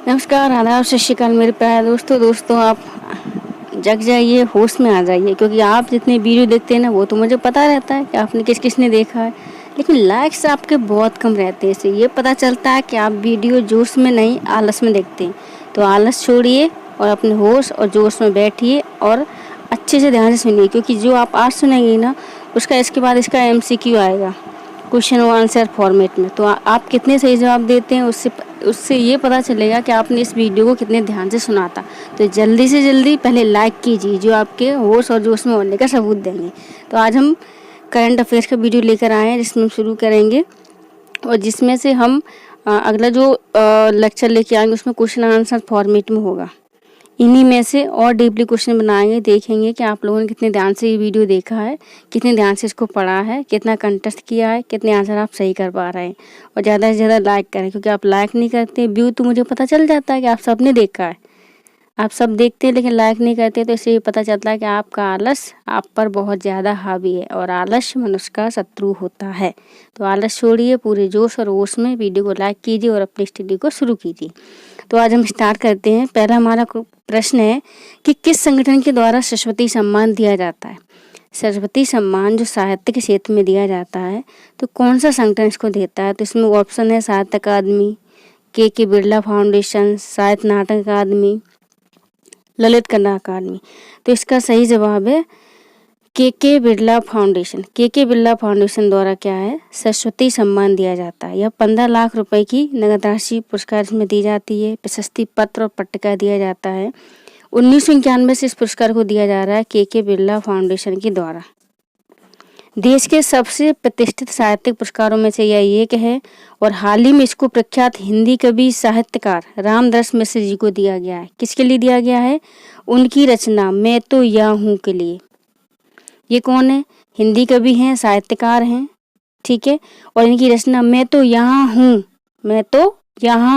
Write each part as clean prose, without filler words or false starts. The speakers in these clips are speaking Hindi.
नमस्कार, आदाब, सत श्री अकाल मेरे प्यारे दोस्तों आप जग जाइए, होश में आ जाइए, क्योंकि आप जितने वीडियो देखते हैं ना वो तो मुझे पता रहता है कि आपने किस ने देखा है, लेकिन लाइक्स आपके बहुत कम रहते हैं। इससे ये पता चलता है कि आप वीडियो जोश में नहीं आलस में देखते हैं। तो आलस छोड़िए और अपने होश और जोश में बैठिए और अच्छे से ध्यान से सुनिए, क्योंकि जो आप आज सुनेंगे ना उसका इसके बाद इसका MCQ आएगा, क्वेश्चन और आंसर फॉर्मेट में। तो आप कितने सही जवाब देते हैं उससे ये पता चलेगा कि आपने इस वीडियो को कितने ध्यान से सुना था। तो जल्दी से जल्दी पहले लाइक कीजिए, जो आपके होश और जोश में होने का सबूत देंगे। तो आज हम करंट अफेयर्स का वीडियो लेकर आए हैं, जिसमें हम शुरू करेंगे और जिसमें से हम अगला जो लेक्चर लेके आएंगे उसमें क्वेश्चन आंसर फॉर्मेट में होगा। इन्हीं में से और डीपली क्वेश्चन बनाएंगे, देखेंगे कि आप लोगों ने कितने ध्यान से ये वीडियो देखा है, कितने ध्यान से इसको पढ़ा है, कितना कंटेस्ट किया है, कितने आंसर आप सही कर पा रहे हैं। और ज़्यादा से ज़्यादा लाइक करें, क्योंकि आप लाइक नहीं करते व्यू तो मुझे पता चल जाता है कि आप सब ने देखा है। आप सब देखते हैं लेकिन लाइक नहीं करते, तो इससे ये पता चलता है कि आपका आलस आप पर बहुत ज़्यादा हावी है और आलस मनुष्य का शत्रु होता है। तो आलस छोड़िए, पूरे जोश और होश में वीडियो को लाइक कीजिए और अपनी स्टडी को शुरू कीजिए। तो आज हम स्टार्ट करते हैं। पहला हमारा प्रश्न है कि किस संगठन के द्वारा सरस्वती सम्मान दिया जाता है। सरस्वती सम्मान जो साहित्य के क्षेत्र में दिया जाता है, तो कौन सा संगठन इसको देता है? तो इसमें ऑप्शन है साहित्य अकादमी, के बिरला फाउंडेशन, साहित्य नाटक अकादमी, ललित कला अकादमी। तो इसका सही जवाब है के बिरला फाउंडेशन। के बिरला फाउंडेशन द्वारा क्या है, सरस्वती सम्मान दिया जाता है। यह 15 लाख रुपए की नगद राशि पुरस्कार इसमें दी जाती है। प्रशस्ति पत्र और पट्टिका दिया जाता है। 1991 से इस पुरस्कार को दिया जा रहा है के बिरला फाउंडेशन के द्वारा। देश के सबसे प्रतिष्ठित साहित्यिक पुरस्कारों में से यह एक है और हाल ही में इसको प्रख्यात हिंदी कवि साहित्यकार रामदास मिश्र जी को दिया गया है। किसके लिए दिया गया है? उनकी रचना मैं तो यहाँ हूँ के लिए। ये कौन है? हिंदी कवि हैं, साहित्यकार हैं, ठीक है, और इनकी रचना मैं तो यहाँ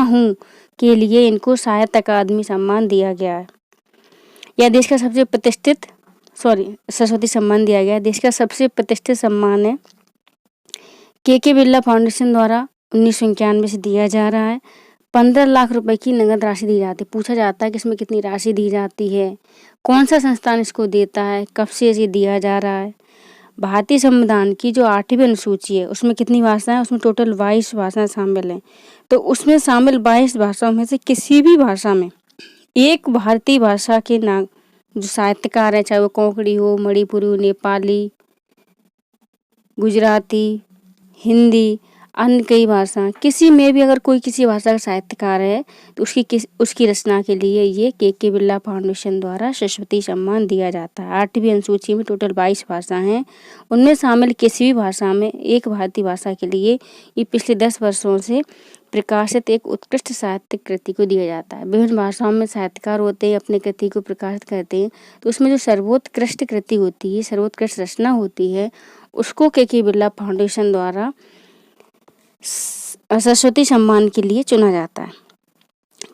हूँ के लिए इनको साहित्य अकादमी सम्मान दिया गया है। यह देश का सबसे प्रतिष्ठित सरस्वती सम्मान दिया गया है। देश का सबसे प्रतिष्ठित सम्मान है, के बिरला फाउंडेशन द्वारा 1991 से दिया जा रहा है। 15 लाख रुपए की नगद राशि दी जाती है। पूछा जाता है कि इसमें कितनी राशि दी जाती है, कौन सा संस्थान इसको देता है, कब से इसे दिया जा रहा है। भारतीय संविधान की जो 8वीं अनुसूची है उसमें कितनी भाषाएं? उसमें टोटल 22 भाषाएं शामिल हैं। तो उसमें शामिल 22 भाषाओं में से किसी भी भाषा में एक भारतीय भाषा के नाम जो साहित्यकार है, चाहे वो कोंकणी हो, मणिपुरी हो, नेपाली, गुजराती, हिंदी, अन्य कई भाषा, किसी में भी अगर कोई किसी भाषा का साहित्यकार है तो उसकी रचना के लिए ये के बिरला फाउंडेशन द्वारा सरस्वती सम्मान दिया जाता है। 8वीं अनुसूची में टोटल 22 भाषा हैं, उनमें शामिल किसी भी भाषा में एक भारतीय भाषा के लिए ये पिछले 10 वर्षों से प्रकाशित एक उत्कृष्ट साहित्यिक कृति को दिया जाता है। विभिन्न भाषाओं में साहित्यकार होते हैं, अपनी कृति को प्रकाशित करते हैं, तो उसमें जो सर्वोत्कृष्ट कृति होती है, सर्वोत्कृष्ट रचना होती है, उसको के बिरला फाउंडेशन द्वारा सरस्वती सम्मान के लिए चुना जाता है।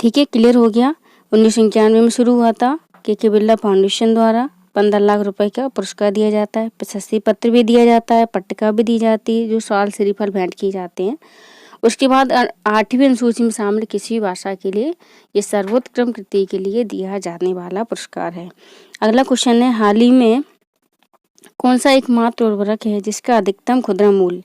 ठीक है, क्लियर हो गया। 1991 में शुरू हुआ था। के बिरला फाउंडेशन द्वारा 15 लाख रुपए का पुरस्कार दिया जाता है, प्रशस्ति पत्र भी दिया जाता है, पट्टिका भी दी जाती है, जो साल श्रीफल भेंट किए जाते हैं। उसके बाद 8वीं अनुसूची में शामिल किसी भी भाषा के लिए ये सर्वोत्तम कृति के लिए दिया जाने वाला पुरस्कार है। अगला क्वेश्चन है, हाल ही में कौन सा एकमात्र उर्वरक है जिसका अधिकतम खुदरा मूल्य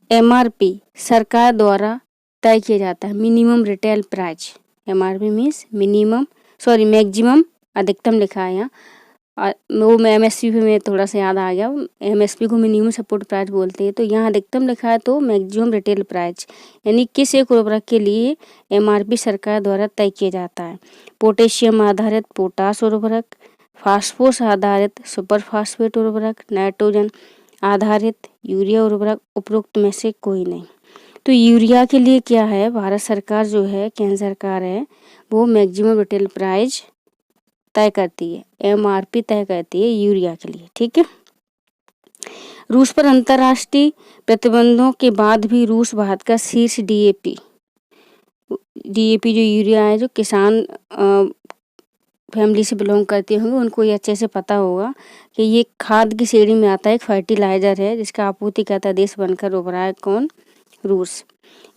MRP सरकार द्वारा तय किया जाता है? Minimum retail price. MRP means maximum, अधिकतम लिखा है यहाँ। वो MSP पे मैं थोड़ा सा याद आ गया, MSP को मिनिमम सपोर्ट प्राइस बोलते हैं, तो यहाँ अधिकतम लिखा है तो मैक्सिमम रिटेल प्राइस, यानी किस एक उर्वरक के लिए MRP सरकार द्वारा तय किया जाता है? पोटेशियम आधारित पोटाश उर्वरक, फास्फोरस आधारित सुपर फास्फेट उर्वरक, नाइट्रोजन आधारित यूरिया उर्वरक, उपरोक्त में से कोई नहीं। तो यूरिया के लिए क्या है, भारत सरकार जो है, केंद्र सरकार है, वो मैक्सिमम रिटेल प्राइस तय करती है, MRP तय करती है यूरिया के लिए। ठीक है। रूस पर अंतर्राष्ट्रीय प्रतिबंधों के बाद भी रूस भारत का शीर्ष DAP जो यूरिया है, जो किसान फैमिली से बिलोंग करते होंगे उनको ये अच्छे से पता होगा कि ये खाद की श्रेणी में आता है, एक फर्टिलाइजर है जिसका आपूर्तिकर्ता देश बनकर उभरा है कौन? रूस।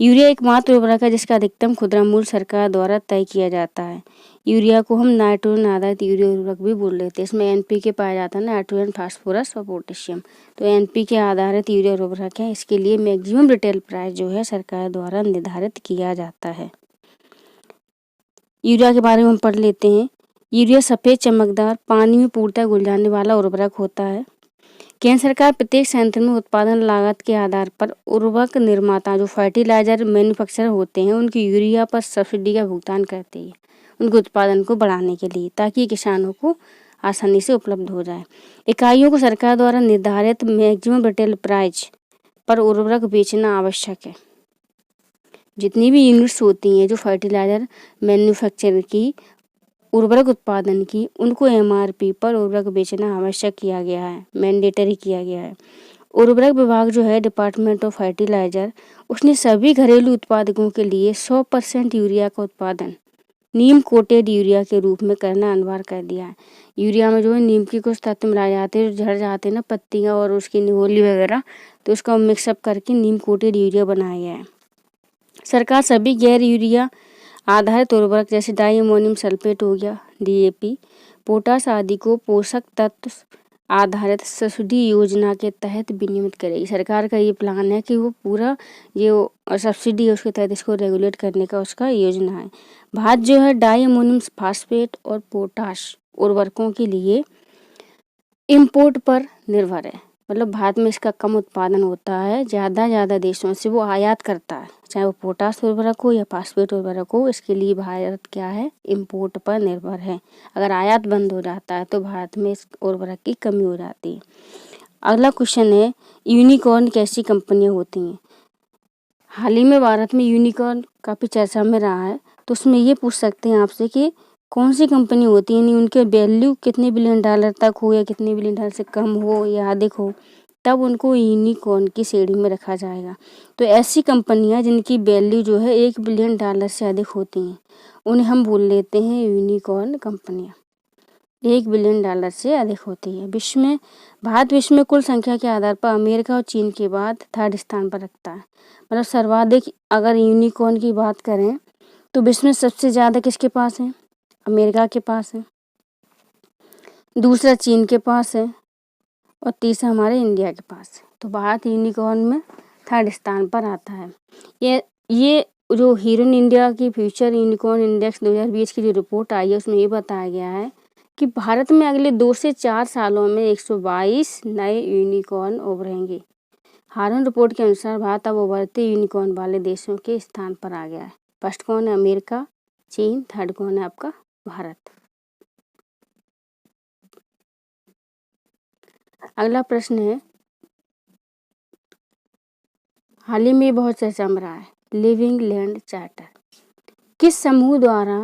यूरिया एकमात्र उर्वरक है जिसका अधिकतम खुदरा मूल्य सरकार द्वारा तय किया जाता है। यूरिया को हम नाइट्रोजन आधारित यूरिया उर्वरक भी बोल लेते हैं। इसमें एनपीके पाया जाता है, नाइट्रोजन, फास्फोरस और पोटेशियम। तो एनपीके आधारित यूरिया उर्वरक है। इसके लिए मैक्सिमम रिटेल प्राइस जो है सरकार द्वारा निर्धारित किया जाता है। यूरिया के बारे में हम पढ़ लेते हैं। यूरिया सफ़ेद, चमकदार, पानी में पूर्णतः घुल जाने वाला उर्वरक होता है। केंद्र सरकार प्रत्येक संयंत्र में उत्पादन लागत के आधार पर उर्वरक निर्माता जो फर्टिलाइजर मैन्युफैक्चरर होते हैं उनकी यूरिया पर सब्सिडी का भुगतान करती है उनके उत्पादन को बढ़ाने के लिए, ताकि किसानों को आसानी से उपलब्ध हो जाए। इकाइयों को सरकार द्वारा निर्धारित मैक्सिमम रिटेल प्राइस पर उर्वरक बेचना आवश्यक है। जितनी भी यूनिट्स होती हैं जो फर्टिलाइजर मैन्युफैक्चरर की, उर्वरक उत्पादन की, उनको एमआरपी पर उर्वरक बेचना आवश्यक किया गया है, मैंडेटरी किया गया है। उर्वरक विभाग जो है, डिपार्टमेंट ऑफ फर्टिलाइजर, उसने सभी घरेलू उत्पादकों के लिए 100% यूरिया का उत्पादन नीम कोटेड यूरिया के रूप में करना अनिवार्य कर दिया है। यूरिया में जो है नीम की कुछ तत्व मिलाए जाते हैं, जो झड़ जाते हैं ना पत्तियाँ और उसकी निगोली वगैरह, तो उसका मिक्सअप करके नीम कोटेड यूरिया बनाया गया है। सरकार सभी गैर यूरिया आधारित उर्वरक जैसे डाई अमोनियम सल्फेट हो गया, डीएपी, पोटास आदि को पोषक तत्व आधारित सब्सिडी योजना के तहत विनियमित करेगी। सरकार का ये प्लान है कि वो पूरा ये सब्सिडी है उसके तहत इसको रेगुलेट करने का उसका योजना है। भारत जो है डाई अमोनियम फास्फेट और पोटाश उर्वरकों के लिए इम्पोर्ट पर निर्भर है। मतलब भारत में इसका कम उत्पादन होता है, ज़्यादा देशों से वो आयात करता है, चाहे वो पोटास उर्वरक हो या फास्फेट उर्वरक हो। इसके लिए भारत क्या है, इम्पोर्ट पर निर्भर है। अगर आयात बंद हो जाता है तो भारत में इस उर्वरक की कमी हो जाती है। अगला क्वेश्चन है, यूनिकॉर्न कैसी कंपनियां होती हैं। हाल ही में भारत में यूनिकॉर्न काफ़ी चर्चा में रहा है, तो उसमें ये पूछ सकते हैं आपसे कि कौन सी कंपनी होती है, यानी उनके वैल्यू कितने बिलियन डॉलर तक हो या कितने बिलियन डॉलर से कम हो या अधिक हो, तब उनको यूनिकॉर्न की श्रेणी में रखा जाएगा। तो ऐसी कंपनियां जिनकी वैल्यू जो है 1 बिलियन डॉलर से अधिक होती हैं उन्हें हम बोल लेते हैं यूनिकॉर्न कंपनियां। 1 बिलियन डॉलर से अधिक होती है। भारत विश्व में कुल संख्या के आधार पर अमेरिका और चीन के बाद 3rd स्थान पर रखता है। मतलब सर्वाधिक अगर यूनिकॉर्न की बात करें तो विश्व में सबसे ज़्यादा किसके पास है, अमेरिका के पास है, दूसरा चीन के पास है और तीसरा हमारे इंडिया के पास है। तो भारत यूनिकॉर्न में 3rd स्थान पर आता है। ये जो हीरोइन इंडिया की फ्यूचर यूनिकॉर्न इंडेक्स 2020 की जो रिपोर्ट आई है उसमें ये बताया गया है कि भारत में अगले 2 से 4 सालों में 122 नए यूनिकॉर्न उभरेंगे। हारून रिपोर्ट के अनुसार भारत अब उभरते यूनिकॉर्न वाले देशों के स्थान पर आ गया है। फर्स्ट कौन है, अमेरिका, चीन, 3rd कौन है आपका, भारत। अगला प्रश्न है, हाल ही में बहुत चर्चा में रहा है, लिविंग लैंड चार्टर। किस समूह द्वारा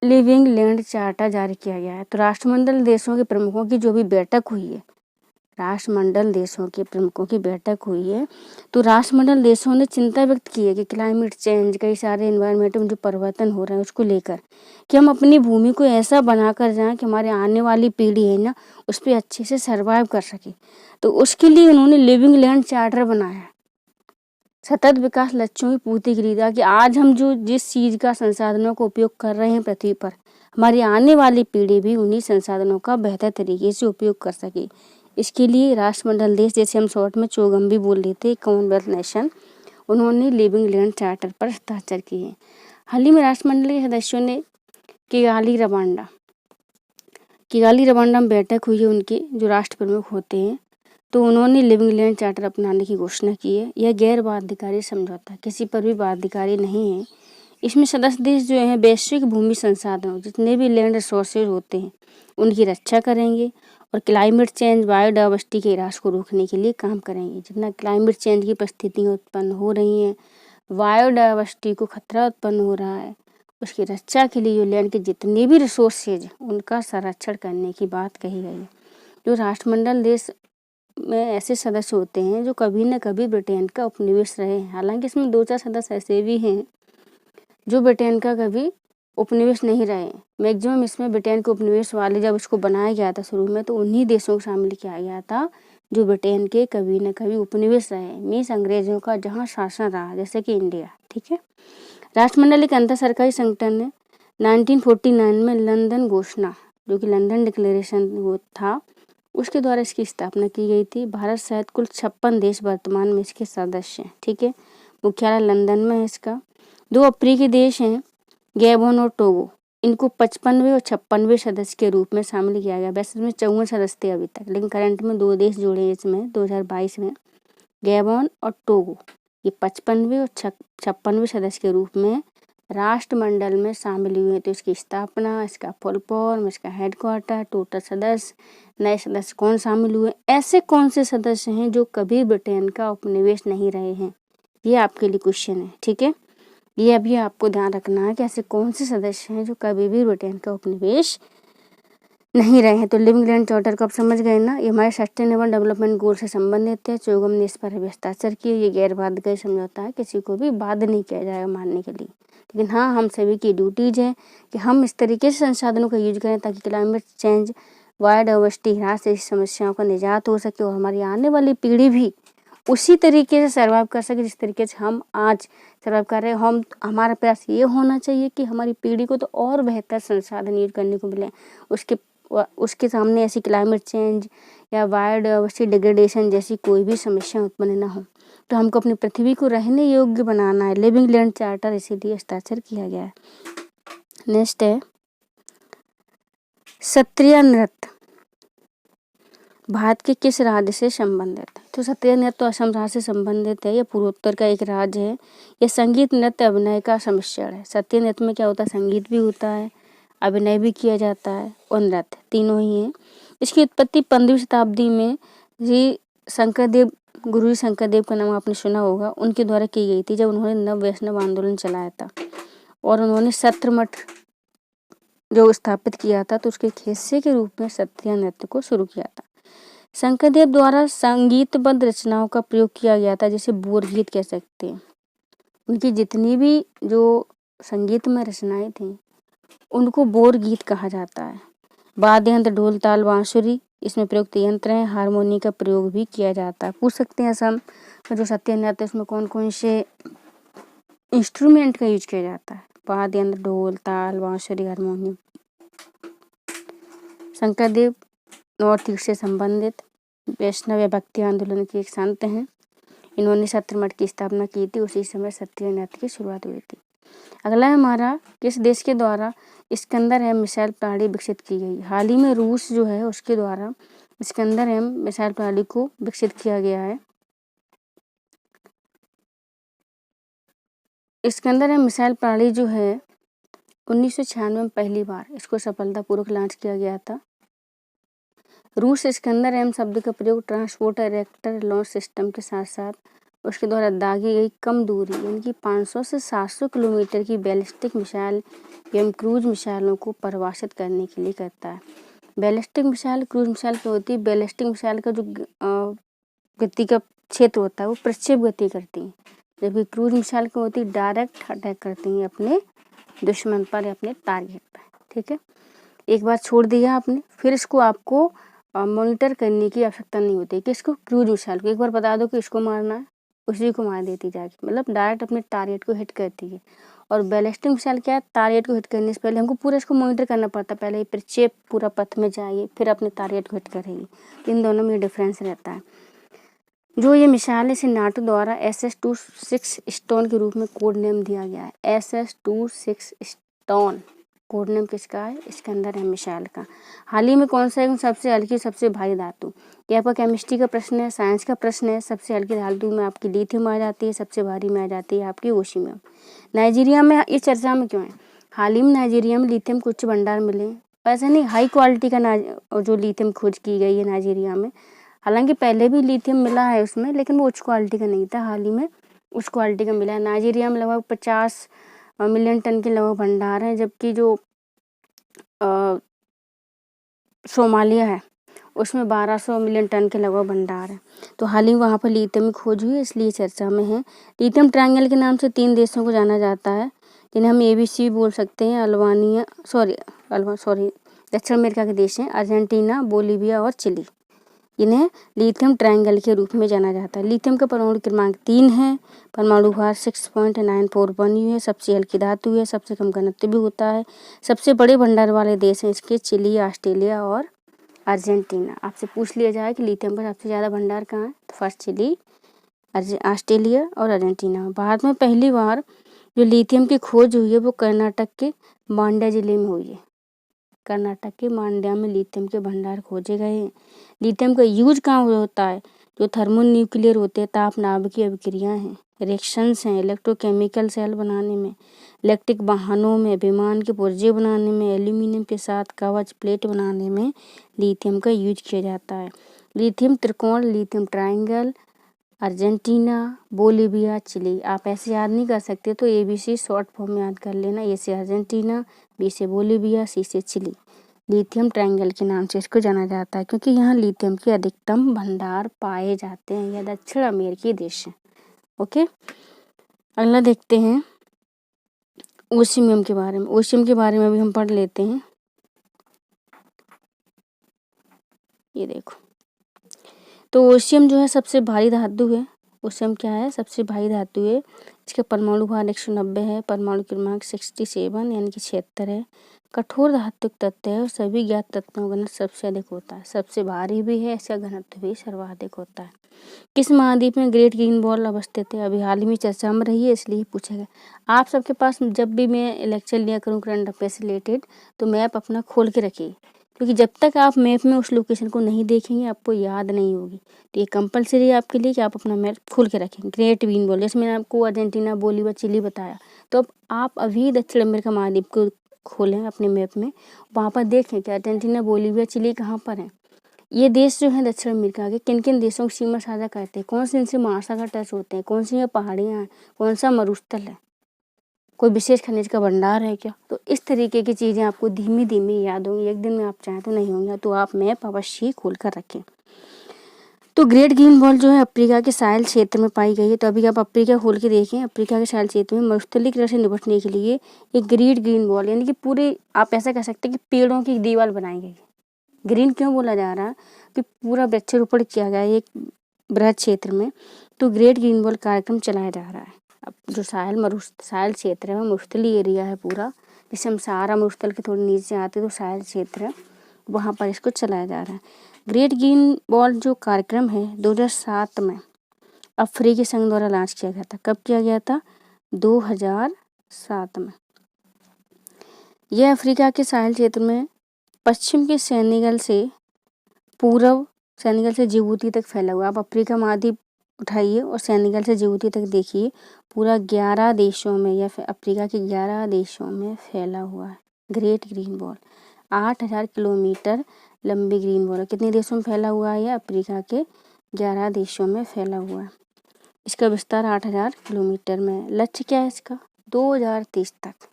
लिविंग लैंड चार्टर जारी किया गया है। तो राष्ट्रमंडल देशों के प्रमुखों की जो भी बैठक हुई है, राष्ट्रमंडल देशों के प्रमुखों की बैठक हुई है, तो राष्ट्रमंडल देशों ने चिंता व्यक्त की है कि क्लाइमेट चेंज, कई सारे एनवायरनमेंट में जो परिवर्तन हो रहे हैं उसको लेकर कि हम अपनी भूमि को ऐसा बनाकर जाएं कि हमारे आने वाली पीढ़ी है ना उस पर अच्छे से सर्वाइव कर सके। तो उसके लिए उन्होंने लिविंग लैंड चार्टर बनाया है, सतत विकास लक्ष्यों की पूर्ति के लिए, ताकि आज हम जो जिस चीज़ का संसाधनों का उपयोग कर रहे हैं पृथ्वी पर, हमारी आने वाली पीढ़ी भी उन्हीं संसाधनों का बेहतर तरीके से उपयोग कर सके। इसके लिए राष्ट्रमंडल देश, जैसे हम शॉर्ट में चोगम भी बोल लेते हैं, कॉमनवेल्थ नेशन, उन्होंने लिविंग लैंड चार्टर पर हस्ताक्षर किए हैं। हाल ही में राष्ट्रमंडल के सदस्यों ने किगाली रवांडा में बैठक हुई है उनके जो राष्ट्र प्रमुख होते हैं, तो उन्होंने लिविंग लैंड चार्टर अपनाने की घोषणा की है। यह गैर बाध्यकारी समझौता किसी पर भी बाध्यकारी नहीं है। इसमें सदस्य देश जो हैं वैश्विक भूमि संसाधनों, जितने भी लैंड रिसोर्सेज होते हैं उनकी रक्षा करेंगे और क्लाइमेट चेंज, बायोडाइवर्सिटी के ह्रास को रोकने के लिए काम करेंगे। जितना क्लाइमेट चेंज की परिस्थितियाँ उत्पन्न हो रही हैं, बायोडाइवर्सिटी को खतरा उत्पन्न हो रहा है, उसकी रक्षा के लिए जो लैंड के जितने भी रिसोर्सेज उनका संरक्षण करने की बात कही गई है। जो राष्ट्रमंडल देश में ऐसे सदस्य होते हैं जो कभी न कभी ब्रिटेन का उपनिवेश रहे हैं। हालांकि इसमें 2-4 सदस्य ऐसे भी हैं जो ब्रिटेन का कभी उपनिवेश नहीं रहे। मैक्सिमम इसमें ब्रिटेन के उपनिवेश वाले जब इसको बनाया गया था शुरू में, तो उन्हीं देशों को शामिल किया गया था जो ब्रिटेन के कभी न कभी उपनिवेश रहे, मीन्स अंग्रेजों का जहाँ शासन रहा, जैसे कि इंडिया। ठीक है। राष्ट्रमंडल एक अंतर सरकारी संगठन है। 1949 में लंदन घोषणा, जो कि लंदन डिक्लेरेशन वो था, उसके द्वारा इसकी स्थापना की गई थी। भारत सहित कुल 56 देश वर्तमान में इसके सदस्य हैं। ठीक है। मुख्यालय लंदन में है इसका। 2 अफ्रीकी देश हैं, गैबोन और टोगो। इनको 55वें और 56वें सदस्य के रूप में शामिल किया गया। वैसे इसमें 54 सदस्य थे अभी तक, लेकिन करंट में 2 देश जुड़े हैं इसमें 2022 में, गैबोन और टोगो। ये 55वें और 56वें सदस्य के रूप में राष्ट्रमंडल में शामिल हुए। तो इसकी स्थापना, इसका फुल फॉर्म, इसका हेडक्वार्टर, टोटल सदस्य, नए सदस्य कौन शामिल हुए, ऐसे कौन से सदस्य हैं जो कभी ब्रिटेन का उपनिवेश नहीं रहे हैं, ये आपके लिए क्वेश्चन है। ठीक है। ये अभी आपको ध्यान रखना है कि ऐसे कौन से सदस्य हैं जो कभी भी ब्रिटेन का उपनिवेश नहीं रहे हैं। तो लिविंग लैंड चार्टर को आप समझ गए ना, ये हमारे सस्टेनेबल डेवलपमेंट गोल से संबंधित है। चौगम ने इस पर हस्ताक्षर किए। ये गैर बाध्यकारी समझौता है, किसी को भी बाध्य नहीं किया जाएगा मानने के लिए। लेकिन हाँ, हम सभी की ड्यूटीज है कि हम इस तरीके से संसाधनों का यूज करें ताकि क्लाइमेट चेंज, बायोडाइवर्सिटी ह्रास जैसी समस्याओं का निजात हो सके और हमारी आने वाली पीढ़ी भी उसी तरीके से सर्वाइव कर सके जिस तरीके से हम आज सर्वाइव कर रहे हैं। हम हमारा प्रयास ये होना चाहिए कि हमारी पीढ़ी को तो और बेहतर संसाधन यूज करने को मिले, उसके सामने ऐसी क्लाइमेट चेंज या बायोडाइवर्सिटी डिग्रेडेशन जैसी कोई भी समस्या उत्पन्न न हो। तो हमको अपनी पृथ्वी को रहने योग्य बनाना है। लिविंग लैंड चार्टर इसीलिए हस्ताक्षर किया गया है। नेक्स्ट है सत्रिया नृत्य भारत के किस राज्य से संबंधित है? तो सत्रिया नृत्य तो असम राज्य से संबंधित है। यह पूर्वोत्तर का एक राज्य है। यह संगीत, नृत्य, अभिनय का सम्मिश्रण है। सत्रिया नृत्य में क्या होता है? संगीत भी होता है, अभिनय भी किया जाता है और नृत्य, तीनों ही है। इसकी उत्पत्ति 15वीं शताब्दी में श्री शंकरदेव, गुरु शंकरदेव का नाम आपने सुना होगा, उनके द्वारा की गई थी, जब उन्होंने नव वैष्णव आंदोलन चलाया था और उन्होंने सत्र मठ जो स्थापित किया था, तो उसके हिस्से के रूप में सत्रिया नृत्य को शुरू किया था। शंकरदेव द्वारा संगीतबद्ध रचनाओं का प्रयोग किया गया था, जिसे बोर गीत कह सकते हैं। उनकी जितनी भी जो संगीत में रचनाएं थी उनको बोर गीत कहा जाता है। वाद्य यंत्र ढोल, ताल, बांसुरी इसमें प्रयुक्त यंत्र हैं। हारमोनी का प्रयोग भी किया जाता है। पूछ सकते हैं असम का जो सत्रिया नृत्य है उसमें कौन कौन से इंस्ट्रूमेंट का यूज किया जाता है? वाद्य यंत्र ढोल, ताल, बांसुरी, हारमोनियम। शंकरदेव नॉर्थ ईस्ट से संबंधित वैष्णव या भक्ति आंदोलन के एक संत हैं। इन्होंने सत्र मठ की स्थापना की थी। उसी समय सत्रिया नृत्य की शुरुआत हुई थी। अगला है हमारा, किस देश के द्वारा इस्कंदर एम मिसाइल प्रणाली विकसित की गई? हाल ही में रूस जो है उसके द्वारा इस्कंदर एम मिसाइल प्रणाली को विकसित किया गया है। इस्कंदर एम मिसाइल प्रणाली जो है 1996 में पहली बार इसको सफलतापूर्वक लॉन्च किया गया था। रूस इस्कंदर एम शब्द का प्रयोग ट्रांसपोर्ट रिएक्टर लॉन्च सिस्टम के साथ साथ उसके द्वारा दागी गई कम दूरी यानी कि 500 से 700 किलोमीटर की बैलिस्टिक मिसाइल एवं क्रूज मिसाइलों को परिभाषित करने के लिए करता है। बैलिस्टिक मिसाइल, क्रूज मिसाइल क्या होती है? बैलिस्टिक मिसाइल का जो गति का क्षेत्र होता है वो प्रक्षेप गति करती है, जबकि क्रूज मिसाइल क्या होती है? डायरेक्ट अटैक करती है अपने दुश्मन पर या अपने टारगेट पर। ठीक है। एक बार छोड़ दिया आपने, फिर इसको आपको मॉनिटर करने की आवश्यकता नहीं होती कि इसको क्रूज मिसाइल को एक बार बता दो कि इसको मारना है, उसी को मार देती जाके, मतलब डायरेक्ट अपने टारगेट को हिट करती है। और बैलिस्टिक मिसाइल क्या है? टारगेट को हिट करने से पहले हमको पूरा इसको मॉनिटर करना पड़ता है। पहले ये प्रक्षेप पूरा पथ में जाएगी, फिर अपने टारगेट को हिट करेगी। इन दोनों में डिफरेंस रहता है। जो ये मिसाइल है इसे नाटो द्वारा SS-26 स्टोन के रूप में कोड नेम दिया गया है। SS-26 स्टोन कोड नेम किसका है? इस्कंदर एम मिसाइल का। हाल ही में कौन सा है सबसे हल्की सबसे भारी धातु? ये आपका केमिस्ट्री का प्रश्न है, साइंस का प्रश्न है। सबसे हल्की धातु में आपकी लिथियम आ जाती है, सबसे भारी में आ जाती है आपकी ओशियम। नाइजीरिया में इस चर्चा में क्यों है? हाल ही में नाइजीरिया में लिथियम के उच्च भंडार मिले। ऐसा नहीं, हाई क्वालिटी का जो लिथियम खोज की गई है नाइजीरिया में। हालांकि पहले भी लिथियम मिला है उसमें, लेकिन वो उच्च क्वालिटी का नहीं था। हाल ही में उच्च क्वालिटी का मिला है। नाइजीरिया में लगभग 50 मिलियन टन के लगभग भंडार हैं, जबकि जो सोमालिया है उसमें 1200 मिलियन टन के लगभग भंडार है। तो हाल ही वहाँ पर लिथियम की खोज हुई, इसलिए चर्चा में है। लिथियम ट्रायंगल के नाम से 3 देशों को जाना जाता है, जिन्हें हम ABC बोल सकते हैं। दक्षिण अमेरिका के देश हैं अर्जेंटीना, बोलीविया और चिली। इन्हें लिथियम ट्रायंगल के रूप में जाना जाता है। लिथियम का परमाणु क्रमांक 3 है, परमाणु भार 6.941 है, सबसे हल्की धातु है, सबसे कम घनत्व भी होता है। सबसे बड़े भंडार वाले देश हैं इसके चिली, ऑस्ट्रेलिया और अर्जेंटीना। आपसे पूछ लिया जाए कि लिथियम का सबसे ज़्यादा भंडार कहाँ है, तो फर्स्ट चिली, ऑस्ट्रेलिया और अर्जेंटीना। भारत में पहली बार जो लिथियम की खोज हुई है वो कर्नाटक के मांड्या जिले में हुई है। कर्नाटक के मांड्या में लिथियम के भंडार खोजे गए हैं। लिथियम का यूज कहाँ होता है, जो थर्मोन्यूक्लियर होते हैं, ताप नाभिकीय अभिक्रियाएं हैं, रिएक्शंस हैं, इलेक्ट्रोकेमिकल सेल बनाने में, इलेक्ट्रिक वाहनों में, विमान के पुर्जे बनाने में, एल्यूमिनियम के साथ कवच प्लेट बनाने में लिथियम का यूज किया जाता है। लिथियम त्रिकोण, lithium triangle, Argentina, Bolivia, Chile. आप ऐसे याद नहीं कर सकते तो ABC शॉर्ट फॉर्म में याद कर लेना। ए से अर्जेंटीना, बी से बोलीविया, सी से चिली। लिथियम ट्रायंगल के नाम से इसको जाना जाता है क्योंकि यहाँ लिथियम के अधिकतम भंडार पाए जाते हैं। यह दक्षिण अमेरिकी देश है। ओके, अगला देखते हैं ओसियम के बारे में। ओसियम के बारे में भी हम पढ़ लेते हैं। ये देखो, तो ओसियम जो है सबसे भारी धातु है। ओसियम क्या है, सबसे भारी धातु है। इसका परमाणु भार 190 है, परमाणु क्रमांक 67 यानी कि 76 है। कठोर धातुक तत्व है और सभी ज्ञात तत्वों का घनत्व सबसे अधिक होता है। सबसे भारी भी है, इसका घनत्व भी सर्वाधिक होता है। किस महाद्वीप में ग्रेट ग्रीन वॉल अवस्थित है, अभी हाल ही में चर्चा में रही है इसलिए पूछा गया। आप सबके पास जब भी मैं लेक्चर लिया करूँ करंट अफेयर से रिलेटेड तो मैप अपना खोल के रखिए, क्योंकि जब तक आप मैप में उस लोकेशन को नहीं देखेंगे आपको याद नहीं होगी। तो ये कंपलसरी है आपके लिए कि आप अपना मैप खोल के रखें। ग्रेट ग्रीन वॉल, जैसे मैंने आपको अर्जेंटीना, बोलीविया, चिली बताया, तो अब आप अभी दक्षिण अमेरिका महाद्वीप को खोलें अपने मैप में, वहाँ पर देखें कि अर्जेंटीना, बोलीविया, चिली कहाँ पर है। ये देश जो है दक्षिण अमेरिका के किन किन देशों की सीमा साझा करते हैं, कौन से इनसे महासागर टच होते हैं, कौन सी ये पहाड़ियाँ हैं, कौन सा मरुस्थल है, कोई विशेष खनिज का भंडार है क्या। तो इस तरीके की चीज़ें आपको धीमी धीमी याद होंगी, एक दिन में आप चाहें तो नहीं होंगी, तो आप मैप अवश्य खोल कर रखें। तो ग्रेट ग्रीन वॉल जो है अफ्रीका के साहिल क्षेत्र में पाई गई है। तो अभी आप अफ्रीका खोल के देखें, अफ्रीका के साहिल क्षेत्र में मरुस्थलीकरण से निपटने के लिए एक ग्रेट ग्रीन वॉल यानी कि पूरे आप ऐसा कह सकते हैं कि पेड़ों की दीवार बनाई गई। ग्रीन क्यों बोला जा रहा है कि पूरा वृक्षारोपण किया गया है एक बृहद क्षेत्र में, तो ग्रेट ग्रीन वॉल कार्यक्रम चलाया जा रहा है। अब जो साहिल क्षेत्र है वो मरुस्थलीय एरिया है पूरा, जिसे हम सहारा मरुस्थल के थोड़े नीचे आते तो साहिल क्षेत्र है, वहाँ पर इसको चलाया जा रहा है। ग्रेट ग्रीन वॉल जो कार्यक्रम है 2007 में अफ्रीकी संघ द्वारा लॉन्च किया गया था। कब किया गया था, 2007 में। यह अफ्रीका के साहिल क्षेत्र में पश्चिम के सेनेगल से पूर्व सेनेगल से जिबूती तक फैला हुआ। आप अफ्रीका महाद्वीप उठाइए और सेनेगल से जिबूती तक देखिए, पूरा 11 देशों में या फिर अफ्रीका के 11 देशों में फैला हुआ है ग्रेट ग्रीन वॉल। 8000 किलोमीटर लंबी ग्रीन वॉल कितने देशों में फैला हुआ है, यह अफ्रीका के 11 देशों में फैला हुआ है। इसका विस्तार 8000 किलोमीटर में। लक्ष्य क्या है इसका, 2030 तक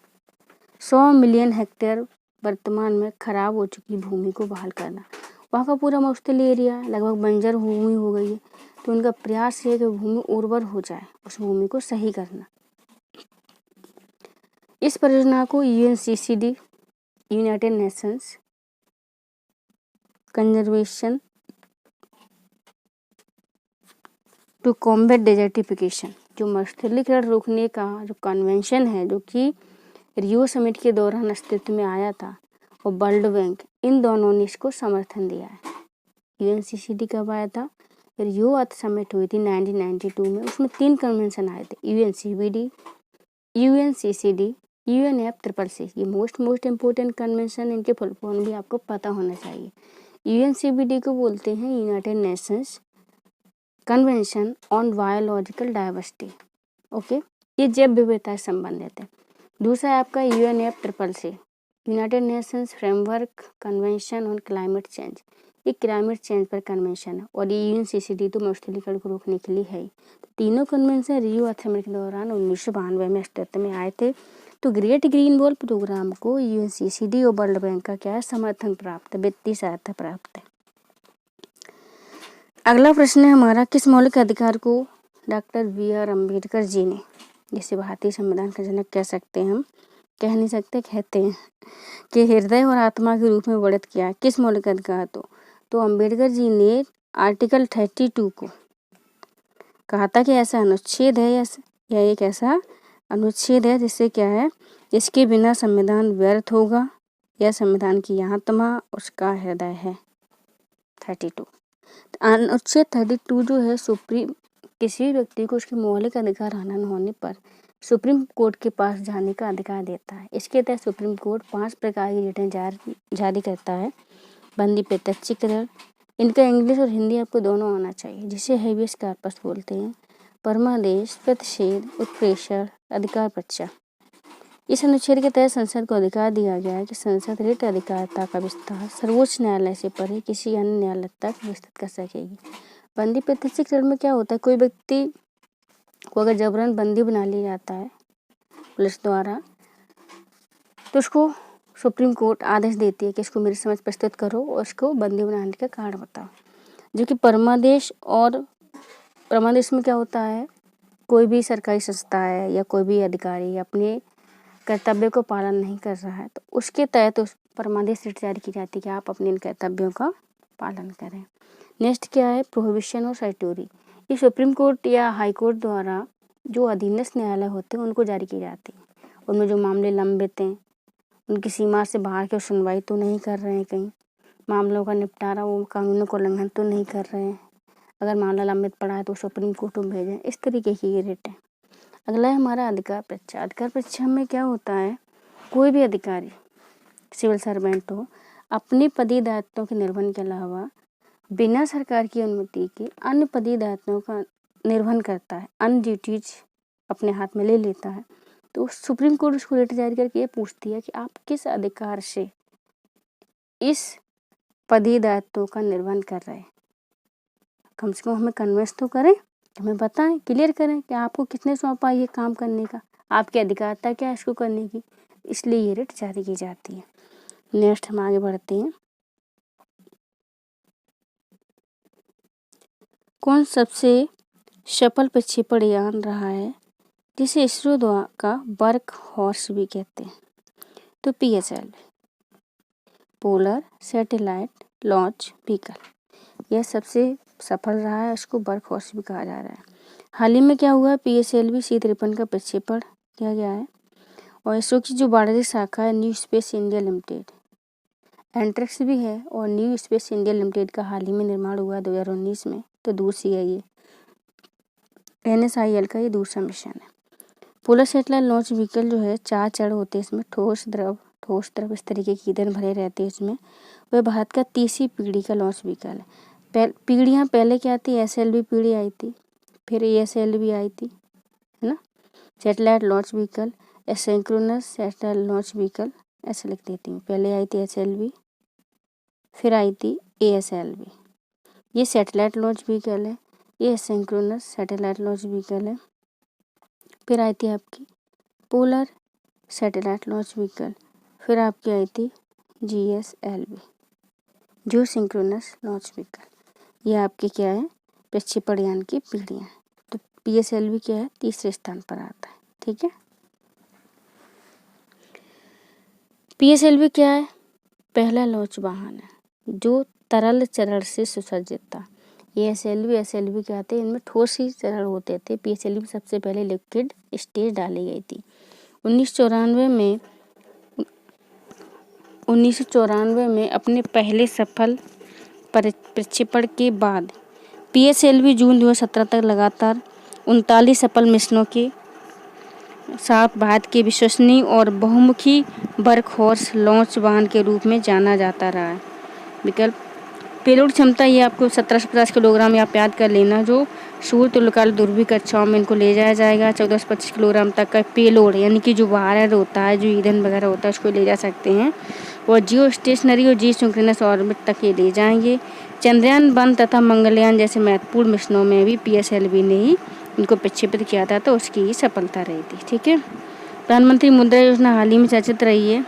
100 मिलियन हेक्टेयर वर्तमान में खराब हो चुकी भूमि को बहाल करना। वहाँ का पूरा मरुस्थलीय एरिया लगभग बंजर भूमि हो गई है, तो उनका प्रयास है कि भूमि उर्वर हो जाए, उस भूमि को सही करना। इस परियोजना को UNCCD, United Nations conservation to combat desertification, जो मरुस्थलीकरण रोकने का जो कन्वेंशन है जो कि रियो समिट के दौरान अस्तित्व में आया था, और वर्ल्ड बैंक, इन दोनों ने इसको समर्थन दिया है। UNCCD कब आया था, रियो अर्थ समिट हुई थी 1992 में, उसमें 3 कन्वेंशन आए थे, UNCBD, UNCCD, UNFCCC। ये मोस्ट इम्पोर्टेंट कन्वेंशन, इनके फुल फॉर्म भी आपको पता होना चाहिए। UNCBD को बोलते हैं United Nations convention on biological diversity. Okay, ये जैव विविधता से संबंधित है। दूसरा है आपका UNFCCC, United Nations framework convention on climate change, ये क्लाइमेट चेंज पर कन्वेंशन है। और ये UNCCD तो मरुस्थलीकरण को रोकने के लिए है। तो तीनों कन्वेंशन रियो अर्थ समिट के दौरान 1992 में अस्तित्व में आए थे। तो ग्रेट ग्रीन वॉल प्रोग्राम को UNCCD और वर्ल्ड बैंक का क्या है, समर्थन प्राप्त है, वित्तीय सहायता प्राप्त है। अगला प्रश्न है हमारा, किस मौलिक अधिकार को डॉक्टर BR अम्बेडकर जी ने, जिसे भारतीय संविधान का जनक कह सकते हैं हम, कह नहीं सकते, कहते हैं, कि हृदय और आत्मा के रूप में वर्णित किया है। किस मौलिक अधिकार तो अम्बेडकर जी ने आर्टिकल 32 को कहा था कि ऐसा अनुच्छेद है या एक ऐसा अनुच्छेद है जिससे क्या है, इसके बिना संविधान व्यर्थ होगा या संविधान की आत्मा उसका हृदय है। 32 अनुच्छेद 32 जो है किसी भी व्यक्ति को उसके मौलिक अधिकार हनन होने पर सुप्रीम कोर्ट के पास जाने का अधिकार देता है। इसके तहत सुप्रीम कोर्ट 5 प्रकार की रिटें जारी करता है। बंदी प्रत्यक्षीकरण, इनका इंग्लिश और हिंदी आपको दोनों आना चाहिए, जिसे हेबियस कॉर्पस बोलते हैं। परमादेश, प्रतिषेध, उत्प्रेषण, अधिकार परीक्षा। इस अनुच्छेद के तहत संसद को अधिकार दिया गया है कि संसद रिट अधिकारिता का विस्तार सर्वोच्च न्यायालय से परे किसी अन्य न्यायालय तक विस्तृत कर सकेगी। बंदी प्रत्यक्षीकरण में क्या होता है, कोई व्यक्ति को अगर जबरन बंदी बना लिया जाता है पुलिस द्वारा, तो उसको सुप्रीम कोर्ट आदेश देती है कि इसको मेरे समझ प्रस्तुत करो और इसको बंदी बनाने का कारण बताओ। जो कि परमादेश में क्या होता है, कोई भी सरकारी संस्था है या कोई भी अधिकारी अपने कर्तव्य को पालन नहीं कर रहा है तो उसके तहत उस परमादेश रिट जारी की जाती है कि आप अपने इन कर्तव्यों का पालन करें। नेक्स्ट क्या है, प्रोहिबिशन और सर्टोरी। ये सुप्रीम कोर्ट या हाई कोर्ट द्वारा जो अधीनस्थ न्यायालय होते हैं उनको जारी की जाती है। उनमें जो मामले लंबित हैं, उनकी सीमा से बाहर की सुनवाई तो नहीं कर रहे हैं, कहीं मामलों का निपटारा वो कानूनों का उल्लंघन तो नहीं कर रहे हैं, अगर मामला लंबित पड़ा है तो सुप्रीम कोर्ट में भेजें, इस तरीके की ये रिट है। अगला है हमारा अधिकार परीक्षा। अधिकार परीक्षा में क्या होता है, कोई भी अधिकारी सिविल सर्वेंट हो अपने पदीय दायित्वों के निर्वहन के अलावा बिना सरकार की अनुमति के अन्य पदीय दायित्वों का निर्वहन करता है, अन्य ड्यूटीज अपने हाथ में ले लेता है, तो सुप्रीम कोर्ट उसको रिट जारी करके ये पूछती है कि आप किस अधिकार से इस पदीय दायित्वों का निर्वहन कर रहे हैं। कम से कम हमें कन्विंस तो करें, हमें बताएं, क्लियर करें कि आपको किसने सौंपा ये काम करने का, आपकी अधिकारिता क्या है इसको करने की, इसलिए ये रिट जारी की जाती है। नेक्स्ट हम आगे बढ़ते हैं। कौन सबसे सफल प्रक्षेपण यान रहा है जिसे इसरो का वर्क हॉर्स भी कहते हैं? तो PSLV, polar satellite launch vehicle, यह सबसे सफल रहा है, इसको वर्क हॉर्स भी कहा जा रहा है। हाल ही में क्या हुआ है, PSLV C-53 का प्रक्षेपण किया गया है और इसरो की जो वाणिज्यिक शाखा है new space India limited, Antrix भी है और न्यू स्पेस इंडिया लिमिटेड का हाल ही में निर्माण हुआ है 2019 में, तो दूसरी है ये NSIL का ये दूसरा मिशन है। पोलर सैटेलाइट लॉन्च व्हीकल जो है 4 चरण होते हैं इसमें, ठोस द्रव इस तरीके के ईंधन भरे रहते हैं इसमें। वह भारत का तीसरी पीढ़ी का लॉन्च व्हीकल है। पीढ़ियाँ पहले क्या थी, SLV पीढ़ी आई थी, फिर ASLV आई थी, है ना। Satellite launch vehicle, asynchronous satellite launch vehicle, ऐसे लिख देती हूँ। पहले आई थी SLV, फिर आई थी ASLV। ये सैटेलाइट लॉन्च व्हीकल है, ये एसिंक्रोनस सैटेलाइट लॉन्च व्हीकल है। फिर आई थी आपकी पोलर सैटेलाइट लॉन्च व्हीकल, फिर आपकी आई थी GSLV जो सिंक्रोनस लॉन्च व्हीकल। ये आपके क्या है, प्रक्षेपण यान की पीढ़ियाँ। तो PSLV क्या है, तीसरे स्थान पर आता है, ठीक है। PSLV क्या है, पहला लॉन्च वाहन है जो तरल चरण से सुसज्जित था। ये SLV क्या थे, इनमें ठोस ही चरण होते थे। PSLV सबसे पहले लिक्विड स्टेज डाली गई थी 1994 में। अपने पहले सफल प्रक्षेपण के बाद PSLV जून 2017 तक लगातार 39 सफल मिशनों के साथ भारत के विश्वसनीय और बहुमुखी वर्कहॉर्स लॉन्च वाहन के रूप में जाना जाता रहा है। विकल्प पेलोड क्षमता, ये आपको 17 से 50 किलोग्राम आप याद कर लेना, जो सूर्य तुल्यकाल ध्रुवीय कक्षाओं में इनको ले जाया जाएगा। 14 से 25 किलोग्राम तक का पेलोड, यानी कि जो वायर होता है, जो ईंधन वगैरह होता है, उसको ले जा सकते हैं। और जियो स्टेशनरी और जी सिंक्रोनस ऑर्बिट तक ये ले जाएंगे। चंद्रयान 1 तथा मंगलयान जैसे महत्वपूर्ण मिशनों में भी PSLV ने ही इनको प्रक्षेपित किया था, तो उसकी ही सफलता रही थी, ठीक है। प्रधानमंत्री मुद्रा योजना हाल ही में चर्चित रही है।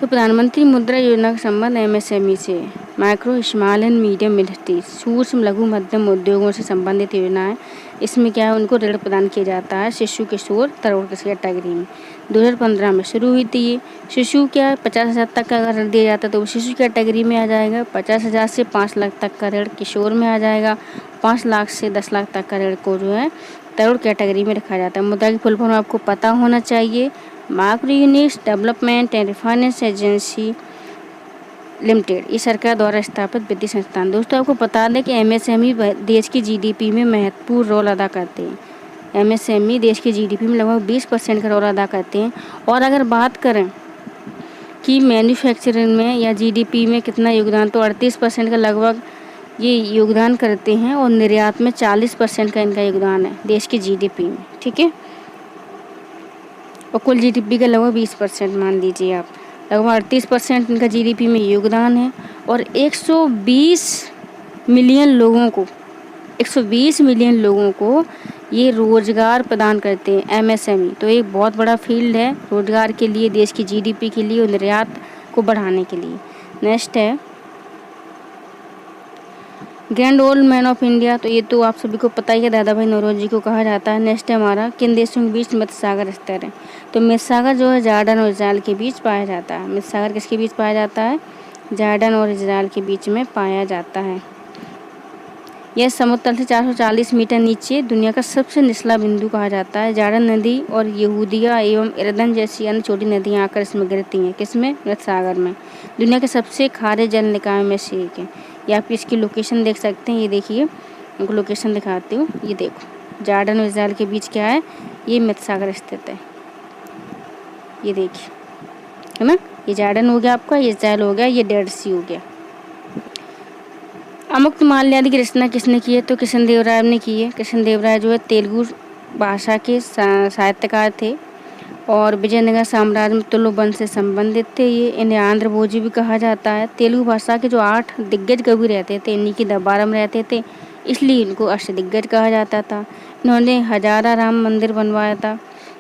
तो प्रधानमंत्री मुद्रा योजना का संबंध MSME से, micro small and medium industries, सूक्ष्म लघु मध्यम उद्योगों से संबंधित योजना है। इसमें क्या है, उनको ऋण प्रदान किया जाता है शिशु किशोर तरुण की कैटेगरी में। 2015 में शुरू हुई थी ये। शिशु क्या है, 50,000 तक का अगर ऋण दिया जाता है तो वो शिशु कैटेगरी में आ जाएगा। 50,000 से 5 लाख तक का ऋण किशोर में आ जाएगा। 5 लाख से 10 लाख तक का ऋण को जो है तरुण कैटेगरी में रखा जाता है। मुद्रा की फुल फॉर्म आपको पता होना चाहिए, micro units development and finance agency limited. ये सरकार द्वारा स्थापित वित्तीय संस्थान। दोस्तों आपको बता दें कि एमएसएमई देश की जीडीपी में महत्वपूर्ण रोल अदा करते हैं। एमएसएमई देश की जीडीपी में लगभग 20% का रोल अदा करते हैं। और अगर बात करें कि मैन्युफैक्चरिंग में या जीडीपी में कितना योगदान, तो 38% का लगभग ये योगदान करते हैं। और निर्यात में 40% का इनका योगदान है देश की जीडीपी में, ठीक है। और कुल जीडीपी का लगभग 20% मान लीजिए आप, लगभग 38% इनका जीडीपी में योगदान है। और 120 मिलियन लोगों को ये रोजगार प्रदान करते हैं एमएसएमई। तो एक बहुत बड़ा फील्ड है रोजगार के लिए, देश की जीडीपी के लिए और निर्यात को बढ़ाने के लिए। नेक्स्ट है grand old man of India. तो ये तो आप सभी को पता ही है, दादा भाई नौरोजी को कहा जाता है। नेक्स्ट है हमारा, किन देशों के बीच मध्य सागर स्थित है। तो मध्य सागर जो है जॉर्डन और इजराइल के बीच पाया जाता है। मध्य सागर किसके बीच पाया जाता है, जॉर्डन और इजराइल के बीच में पाया जाता है। यह समुद्र तल से 440 मीटर नीचे दुनिया का सबसे निचला बिंदु कहा जाता है। जॉर्डन नदी और यहूदिया एवं यरदन जैसी अन्य छोटी नदियां आकर इसमें गिरती हैं। किसमें, मध्य सागर में। दुनिया के सबसे खारे जल निकाय में से एक है। ये आप इसकी लोकेशन देख सकते हैं, ये देखिए उनको लोकेशन दिखाती हूँ। ये देखो जॉर्डन और इजराइल के बीच क्या है, ये मध्य सागर स्थित है। ये देखिए, है ना, ये जॉर्डन हो गया आपका, ये इजराइल हो गया, ये डेड सी हो गया। अमुक्तमाल्यादि की रचना किसने की है, तो कृष्णदेवराय ने की है। कृष्णदेवराय जो है तेलुगु भाषा के साहित्यकार थे और विजयनगर साम्राज्य में तुलु वंश से संबंधित थे। ये इन्हें आंध्र भोजी भी कहा जाता है। तेलुगु भाषा के जो 8 दिग्गज कवि रहते थे, इन्हीं की दरबार में रहते थे, इसलिए इनको अष्टदिग्गज कहा जाता था। इन्होंने हजारा राम मंदिर बनवाया था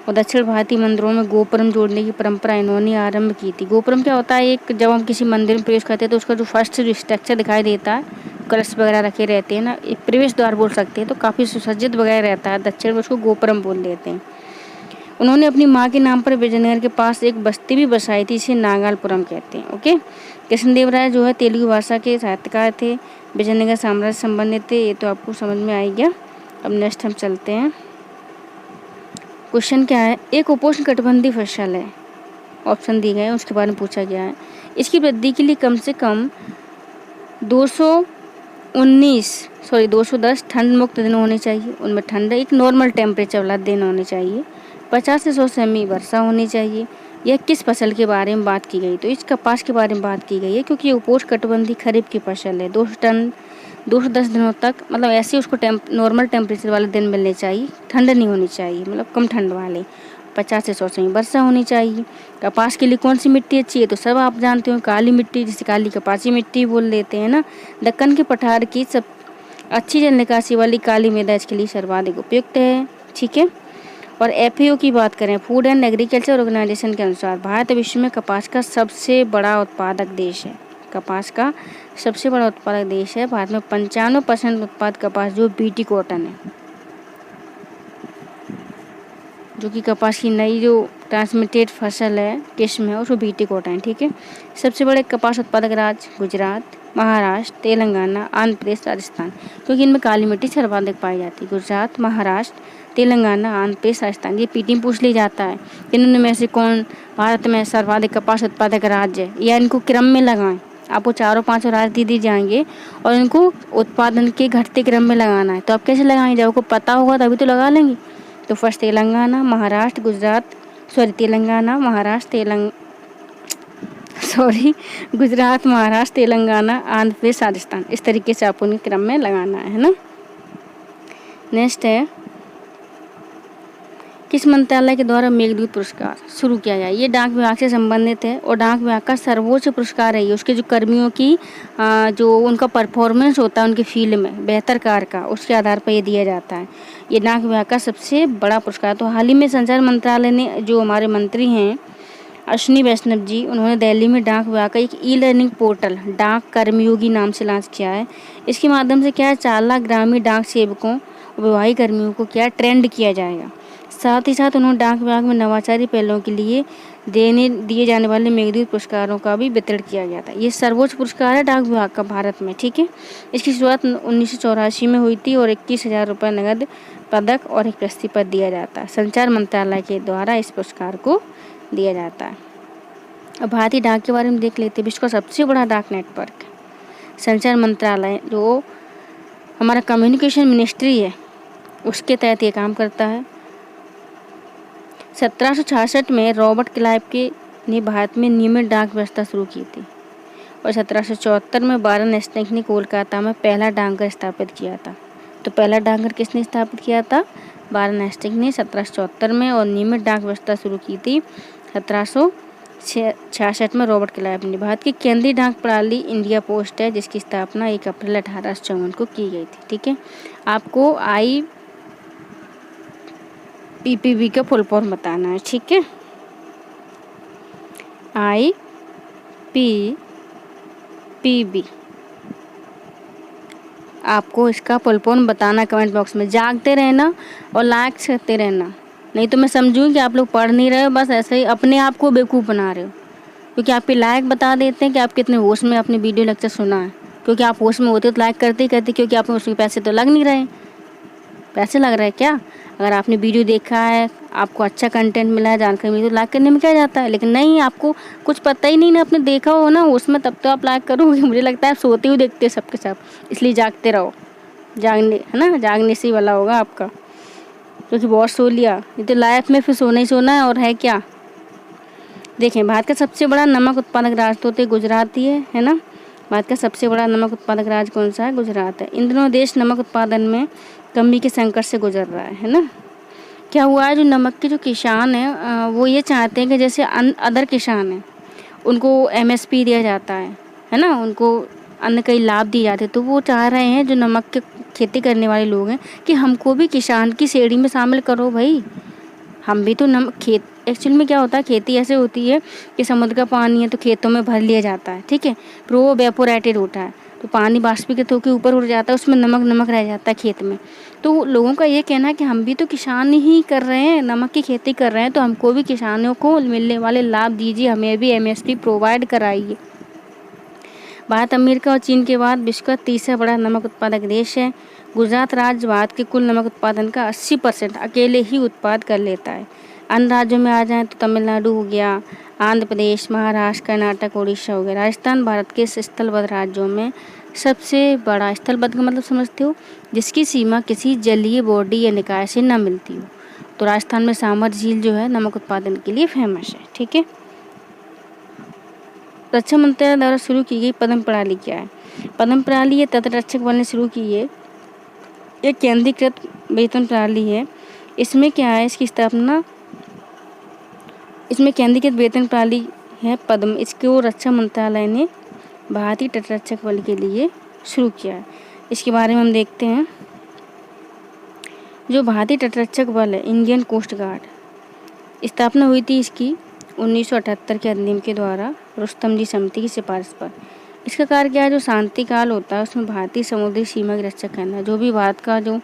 और दक्षिण भारतीय मंदिरों में गोपुरम जोड़ने की परंपरा इन्होंने आरंभ की थी। गोपुरम क्या होता है, एक जब हम किसी मंदिर में प्रवेश करते हैं तो उसका जो फर्स्ट जो स्ट्रक्चर दिखाई देता है, कलश वगैरह रखे रहते हैं ना, एक प्रवेश द्वार बोल सकते हैं, तो काफ़ी सुसज्जित वगैरह रहता है दक्षिण में, उसको गोपुरम बोल देते हैं। उन्होंने अपनी माँ के नाम पर विजयनगर के पास एक बस्ती भी बसाई थी, इसे नागालपुरम कहते हैं। ओके, कृष्णदेवराय जो है तेलुगु भाषा के साहित्यकार थे, विजयनगर साम्राज्य से संबंधित थे। ये तो आपको समझ में आ गया। अब नेक्स्ट हम चलते हैं। क्वेश्चन क्या है, एक उपोष्ण कटिबंधीय फसल है, ऑप्शन दिए गए हैं, उसके बारे में पूछा गया है। इसकी वृद्धि के लिए कम से कम 210 ठंड मुक्त दिन होने चाहिए। उनमें ठंड एक नॉर्मल टेम्परेचर वाला दिन होने चाहिए। 50 से 100 सेमी वर्षा होनी चाहिए। यह किस फसल के बारे में बात की गई, तो इस कपास के बारे में बात की गई है, क्योंकि ये उपोष्ण कटिबंधीय खरीफ की फसल है। 210 दिनों तक, मतलब ऐसे उसको नॉर्मल टेम्परेचर वाले दिन मिलने चाहिए, ठंड नहीं होनी चाहिए, मतलब कम ठंड वाले। 50 से 100 सेमी वर्षा होनी चाहिए। कपास के लिए कौन सी मिट्टी अच्छी है, तो सब आप जानते हो, काली मिट्टी, जिसे काली कपासी मिट्टी बोल देते हैं ना। दक्कन के पठार की सब अच्छी जल निकासी वाली काली मृदा इसके लिए सर्वाधिक उपयुक्त है, ठीक है। और FAO की बात करें, फूड एंड एग्रीकल्चर ऑर्गेनाइजेशन के अनुसार भारत विश्व में कपास का सबसे बड़ा उत्पादक देश है। कपास का सबसे बड़ा उत्पादक देश है। भारत में 95% उत्पाद कपास जो BT कॉटन है, जो कि कपास की नई जो ट्रांसमिटेड फसल है, किस्म है, उसको BT कॉटन है, ठीक है। सबसे बड़े कपास उत्पादक राज्य गुजरात, महाराष्ट्र, तेलंगाना, आंध्र प्रदेश, राजस्थान, क्योंकि इनमें काली मिट्टी सर्वाधिक पाई जाती है। गुजरात, महाराष्ट्र, तेलंगाना, आंध्र प्रदेश, राजस्थान। ये PT में पूछ ली जाता है, इनमें में से कौन भारत में सर्वाधिक कपास उत्पादक राज्य है, या इनको क्रम में लगाएं। आपको 4-5 राज्य दे दिए जाएंगे और इनको उत्पादन के घटते क्रम में लगाना है। तो आप कैसे लगाएंगे, जब आपको पता होगा तभी तो लगा लेंगे। तो फर्स्ट तेलंगाना, महाराष्ट्र, तेलंगाना, महाराष्ट्र, गुजरात, महाराष्ट्र, तेलंगाना, आंध्र प्रदेश, राजस्थान। इस तरीके से आपको क्रम में लगाना है ना। नेक्स्ट है, किस मंत्रालय के द्वारा मेघदूत पुरस्कार शुरू किया गया। ये डाक विभाग से संबंधित है और डाक विभाग का सर्वोच्च पुरस्कार है। उसके जो कर्मियों की जो उनका परफॉर्मेंस होता है उनके फील्ड में बेहतर कार्य का, उसके आधार पर ये दिया जाता है। ये डाक विभाग का सबसे बड़ा पुरस्कार। तो हाल ही में संचार मंत्रालय ने, जो हमारे मंत्री हैं अश्विनी वैष्णव जी, उन्होंने दिल्ली में डाक विभाग का एक E-लर्निंग पोर्टल डाक कर्मयोगी नाम से लॉन्च किया है। इसके माध्यम से क्या है, 4 लाख ग्रामीण डाक सेवकों विवाही कर्मियों को क्या ट्रेंड किया जाएगा। साथ ही साथ उन्होंने डाक विभाग में नवाचारी पहलों के लिए दिए जाने वाले मेघदूत पुरस्कारों का भी वितरण किया गया था। ये सर्वोच्च पुरस्कार है डाक विभाग का भारत में, ठीक है। इसकी शुरुआत 1984 में हुई थी और 21,000 रुपये नगद पदक और एक प्रशस्ति पत्र दिया जाता है। संचार मंत्रालय के द्वारा इस पुरस्कार को दिया जाता है। अब भारतीय डाक के बारे में देख लेते हैं। विश्व का सबसे बड़ा डाक नेटवर्क संचार मंत्रालय, जो हमारा कम्युनिकेशन मिनिस्ट्री है, उसके तहत ये काम करता है। 1766 में रॉबर्ट क्लाइव ने भारत में नियमित डाक व्यवस्था शुरू की थी और 1774 में बारन हेस्टिंग्स ने कोलकाता में पहला डाकघर स्थापित किया था। तो पहला डाकघर किसने स्थापित किया था? बारन हेस्टिंग्स ने 1774 में, और नियमित डाक व्यवस्था शुरू की थी 1766 में रॉबर्ट क्लाइव ने। भारत की केंद्रीय डाक प्रणाली इंडिया पोस्ट है, जिसकी स्थापना 1 अप्रैल 1854 को की गई थी, ठीक है। आपको IPPB का फुल फॉर्म बताना है, ठीक है। IPPB आपको इसका फुल फॉर्म बताना कमेंट बॉक्स में। जागते रहना और लाइक करते रहना, नहीं तो मैं समझूँ कि आप लोग पढ़ नहीं रहे हो, बस ऐसे ही अपने आप को बेवकूफ़ बना रहे हो। क्योंकि आपके लाइक बता देते हैं कि आप कितने होश में अपने वीडियो लेक्चर सुना है। क्योंकि आप होश में होते तो लाइक करते ही करते, क्योंकि आप उसके पैसे तो लग नहीं रहे। पैसे लग रहे हैं क्या? अगर आपने वीडियो देखा है, आपको अच्छा कंटेंट मिला है, जानकारी मिली, तो लाइक करने में क्या जाता है। लेकिन नहीं, आपको कुछ पता ही नहीं ना, आपने देखा हो ना उसमें, तब तो आप लाइक करोगे। मुझे लगता है आप सोते हुए देखते हैं सबके सब, इसलिए जागते रहो। जागने है ना, जागने से ही वाला होगा आपका, क्योंकि बहुत सो लिया। ये तो लाइफ में फिर सोना ही सोना है, और है क्या। देखें, भारत का सबसे बड़ा नमक उत्पादक राज्य तो गुजरात ही है ना। भारत का सबसे बड़ा नमक उत्पादक राज्य कौन सा है? गुजरात है। इन दिनों देश नमक उत्पादन में कमी के संकट से गुजर रहा है ना। क्या हुआ है, जो नमक के जो किसान हैं वो ये चाहते हैं कि जैसे अदर किसान हैं उनको MSP दिया जाता है ना, उनको अन्य कई लाभ दिए जाते हैं। तो वो चाह रहे हैं, जो नमक के खेती करने वाले लोग हैं, कि हमको भी किसान की श्रेणी में शामिल करो भाई। हम भी तो एक्चुअल में क्या होता है, खेती ऐसे होती है कि समुद्र का पानी है तो खेतों में भर लिया जाता है, ठीक है। फिर वो वेपोरेटेड होता है, तो पानी बाष्पीकृत होकर ऊपर उड़ जाता है, उसमें नमक रह जाता है खेत में। तो लोगों का ये कहना है कि हम भी तो किसान ही कर रहे हैं, नमक की खेती कर रहे हैं, तो हमको भी किसानों को मिलने वाले लाभ दीजिए, हमें भी MSP प्रोवाइड कराइए। भारत अमेरिका और चीन के बाद विश्व का तीसरा बड़ा नमक उत्पादक देश है। गुजरात राज्य भारत के कुल नमक उत्पादन का 80% अकेले ही उत्पाद कर लेता है। अन्य राज्यों में आ जाएं तो तमिलनाडु हो गया, आंध्र प्रदेश, महाराष्ट्र, कर्नाटक, उड़ीसा हो गया। राजस्थान भारत के स्थलबद्ध राज्यों में सबसे बड़ा, स्थलबद्ध का मतलब समझते हो, जिसकी सीमा किसी जलीय बॉडी या निकाय से न मिलती हो। तो राजस्थान में सामर झील जो है नमक उत्पादन के लिए फेमस है, ठीक है। रक्षा मंत्रालय द्वारा शुरू की गई पद्म प्रणाली क्या है? पद्म प्रणाली ये तटरक्षक बल ने शुरू की है। एक केंद्रीकृत वेतन प्रणाली है। इसमें क्या है, इसकी स्थापना, इसमें केंद्रीकृत वेतन प्रणाली है पद्म। इसको रक्षा मंत्रालय ने भारतीय तटरक्षक बल के लिए शुरू किया है। इसके बारे में हम देखते हैं। जो भारतीय तटरक्षक बल है, इंडियन कोस्ट गार्ड, स्थापना हुई थी इसकी 1978 के अधिनियम के द्वारा रुस्तम जी समिति की सिफारिश पर। इसका कार्य क्या है, जो शांति काल होता है उसमें भारतीय समुद्री सीमा की रक्षा करना। जो भी भारत का जो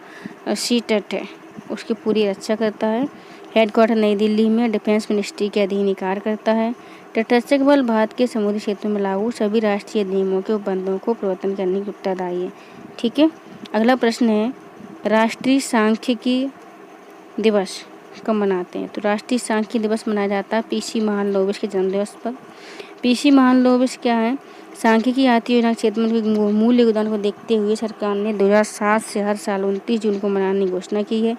सी तट है उसकी पूरी रक्षा करता है। हेडक्वार्टर नई दिल्ली में डिफेंस मिनिस्ट्री के अधीन ही कार्य करता है। तटरक्षक बल भारत के समुद्री क्षेत्रों में लागू सभी राष्ट्रीय नियमों के उपबंधों को प्रवर्तन करने की उत्तरदायी है, ठीक है। अगला प्रश्न है, राष्ट्रीय सांख्यिकी दिवस कब मनाते हैं? तो राष्ट्रीय सांख्यिकी दिवस मनाया जाता है PC महालनोबिस के जन्मदिवस पर। PC महालनोबिस क्या है? सांख्यिकी आर्थिक योजना क्षेत्र में मूल्य योगदान को देखते हुए सरकार ने 2007 से हर साल 29 जून को मनाने की घोषणा की है।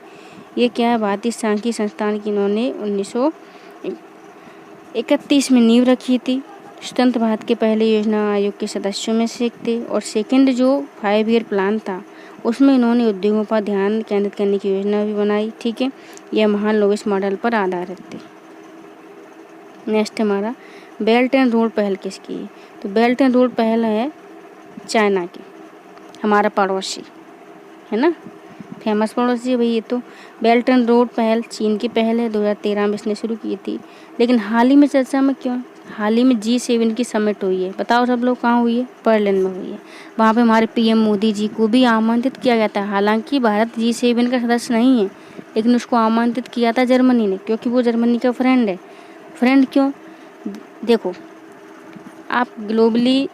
ये क्या है, भारतीय सांख्यिकी संस्थान की इन्होंने 1931 में नींव रखी थी। स्वतंत्र भारत के पहले योजना आयोग के सदस्यों में से एक थे। और सेकेंड जो 5 ईयर प्लान था उसमें इन्होंने उद्योगों पर ध्यान केंद्रित करने की योजना भी बनाई, ठीक है। यह महालनोबिस मॉडल पर आधारित थी। नेक्स्ट हमारा बेल्ट एंड रोड पहल किसकी है? तो बेल्ट एंड रोड पहल है चाइना की, हमारा पड़ोसी है ना, फेमस पड़ोसी है भाई ये तो। बेल्ट एंड रोड पहल चीन की पहल है, 2013 में इसने शुरू की थी। लेकिन हाल ही में चर्चा में क्यों? हाल ही में G7 की समिट हुई है। बताओ सब लोग कहाँ हुई है? बर्लिन में हुई है। वहाँ पे हमारे पीएम मोदी जी को भी आमंत्रित किया गया था। हालांकि भारत G7 का सदस्य नहीं है, लेकिन उसको आमंत्रित किया था जर्मनी ने, क्योंकि वो जर्मनी का फ्रेंड है। फ्रेंड क्यों? देखो, आप ग्लोबली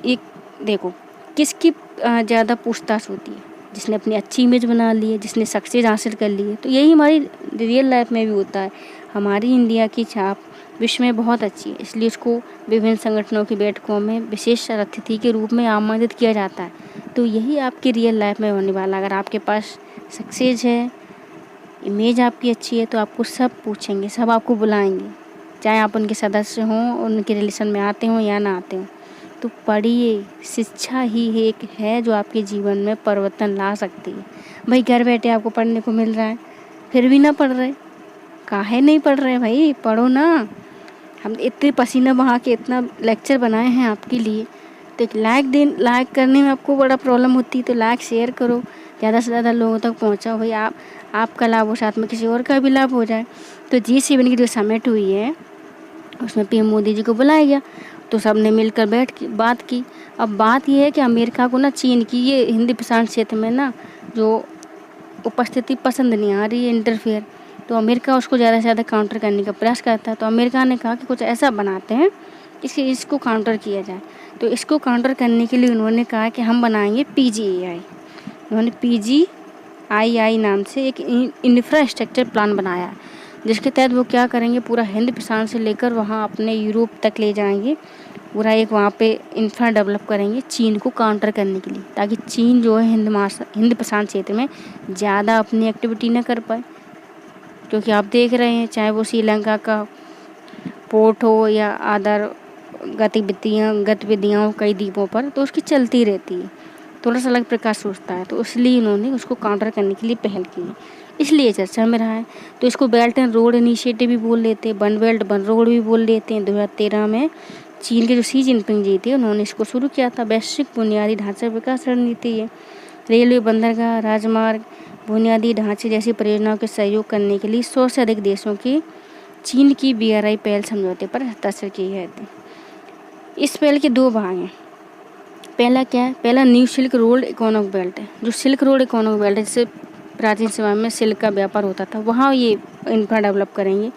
एक देखो किसकी ज़्यादा पूछताछ होती है? जिसने अपनी अच्छी इमेज बना ली है, जिसने सक्सेस हासिल कर ली है। तो यही हमारी रियल लाइफ में भी होता है। हमारी इंडिया की छाप विश्व में बहुत अच्छी है, इसलिए उसको विभिन्न संगठनों की बैठकों में विशेष अतिथि के रूप में आमंत्रित किया जाता है। तो यही आपकी रियल लाइफ में होने वाला। अगर आपके पास सक्सेस है, इमेज आपकी अच्छी है, तो आपको सब पूछेंगे, सब आपको बुलाएंगे, चाहे आप उनके सदस्य हों, उनके रिलेशन में आते हों या ना आते हों। तो पढ़िए, शिक्षा ही एक है जो आपके जीवन में परिवर्तन ला सकती है। भाई घर बैठे आपको पढ़ने को मिल रहा है, फिर भी ना पढ़ रहे, काहे नहीं पढ़ रहे भाई? पढ़ो ना। हम इतने पसीना बहा के इतना लेक्चर बनाए हैं आपके लिए, तो एक लाइक करने में आपको बड़ा प्रॉब्लम होती है। तो लाइक शेयर करो, ज़्यादा से ज़्यादा लोगों तक पहुँचाओ भाई। आपका लाभ हो, साथ में किसी और का भी लाभ हो जाए। तो G7 की जो समिट हुई है, उसमें पीएम मोदी जी को बुलाया गया, तो सब ने मिलकर बैठ के बात की। अब बात ये है कि अमेरिका को ना चीन की ये हिंद प्रशांत क्षेत्र में ना जो उपस्थिति पसंद नहीं आ रही है, इंटरफेयर। तो अमेरिका उसको ज़्यादा से ज़्यादा काउंटर करने का प्रयास करता है। तो अमेरिका ने कहा कि कुछ ऐसा बनाते हैं इसको काउंटर किया जाए। तो इसको काउंटर करने के लिए उन्होंने कहा कि हम बनाएंगे PGAI। उन्होंने PGII नाम से एक इंफ्रास्ट्रक्चर प्लान बनाया है, जिसके तहत वो क्या करेंगे, पूरा हिंद प्रशांत से लेकर वहाँ अपने यूरोप तक ले जाएंगे। पूरा एक वहाँ पे इंफ्रा डेवलप करेंगे चीन को काउंटर करने के लिए, ताकि चीन जो है हिंद प्रशांत क्षेत्र में ज़्यादा अपनी एक्टिविटी न कर पाए। क्योंकि आप देख रहे हैं, चाहे वो श्रीलंका का पोर्ट हो या अदर गतिविधियाँ हो कई द्वीपों पर, तो उसकी चलती रहती है, थोड़ा सा अलग प्रकार सोचता है। तो इसलिए उन्होंने उसको काउंटर करने के लिए पहल की है, इसलिए चर्चा में रहा है। तो इसको बेल्ट एंड रोड इनिशिएटिव भी बोल लेते हैं, वन बेल्ट वन रोड भी बोल लेते हैं। 2013 में चीन के जो शी जिनपिंग जी थे, उन्होंने इसको शुरू किया था। वैश्विक बुनियादी ढांचा विकास रणनीति है। रेलवे, बंदरगाह, राजमार्ग, बुनियादी ढांचे जैसी परियोजनाओं के सहयोग करने के लिए 100 से अधिक देशों की चीन की BRI पहल समझौते पर हस्ताक्षर किए गए थे। इस पहल के 2 भाग हैं। पहला क्या है? पहला new silk road economic belt है। जो सिल्क रोड इकोनॉमिक बेल्ट है, जिससे प्राचीन समय में सिल्क का व्यापार होता था, वहाँ ये इंफ्रा डेवलप करेंगे।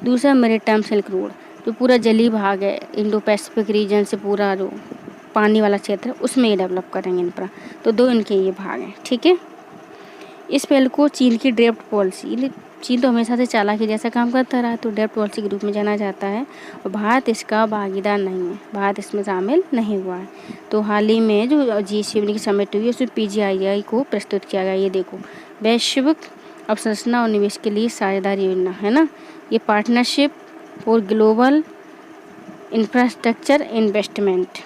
दूसरा मैरीटाइम सिल्क रोड, जो पूरा जलीय भाग है, इंडो पैसिफिक रीजन से पूरा जो पानी वाला क्षेत्र है, उसमें ये डेवलप करेंगे इंफ्रा। तो 2 इनके ये भाग हैं, ठीक है। इस पहल को चीन की ड्राफ्ट पॉलिसी, चीन तो हमेशा से चालाकी जैसा काम करता रहा है, तो ड्राफ्ट पॉलिसी के रूप में जाना जाता है। और भारत इसका भागीदार नहीं है, भारत इसमें शामिल नहीं हुआ है। तो हाल ही में जो G7 की समिट हुई है, उसमें PGII को प्रस्तुत किया गया। ये देखो, वैश्विक अवसंरचना और निवेश के लिए साझेदारी योजना है ना, ये partnership for global infrastructure investment.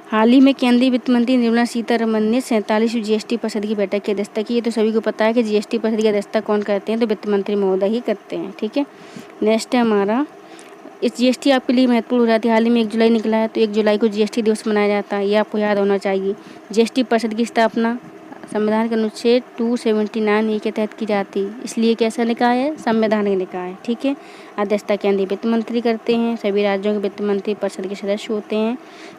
हाल ही में केंद्रीय वित्त मंत्री निर्मला सीतारमण ने 47वीं GST परिषद की बैठक की अध्यक्षता की। ये तो सभी को पता है कि GST परिषद की अध्यक्षता कौन करते हैं, तो वित्त मंत्री महोदय ही करते हैं, ठीक है। नेक्स्ट है हमारा, इस GST आपके लिए महत्वपूर्ण हो जाती है। हाल ही में 1 जुलाई निकला है, तो 1 जुलाई को GST दिवस मनाया जाता है, ये आपको याद होना चाहिए। GST परिषद की स्थापना संविधान के अनुच्छेद 279A के तहत की जाती है, इसलिए कैसा निकाय है? संवैधानिक निकाय है, ठीक है। अध्यक्षता केंद्रीय वित्त मंत्री करते हैं। सभी राज्यों के वित्त मंत्री परिषद के सदस्य होते हैं।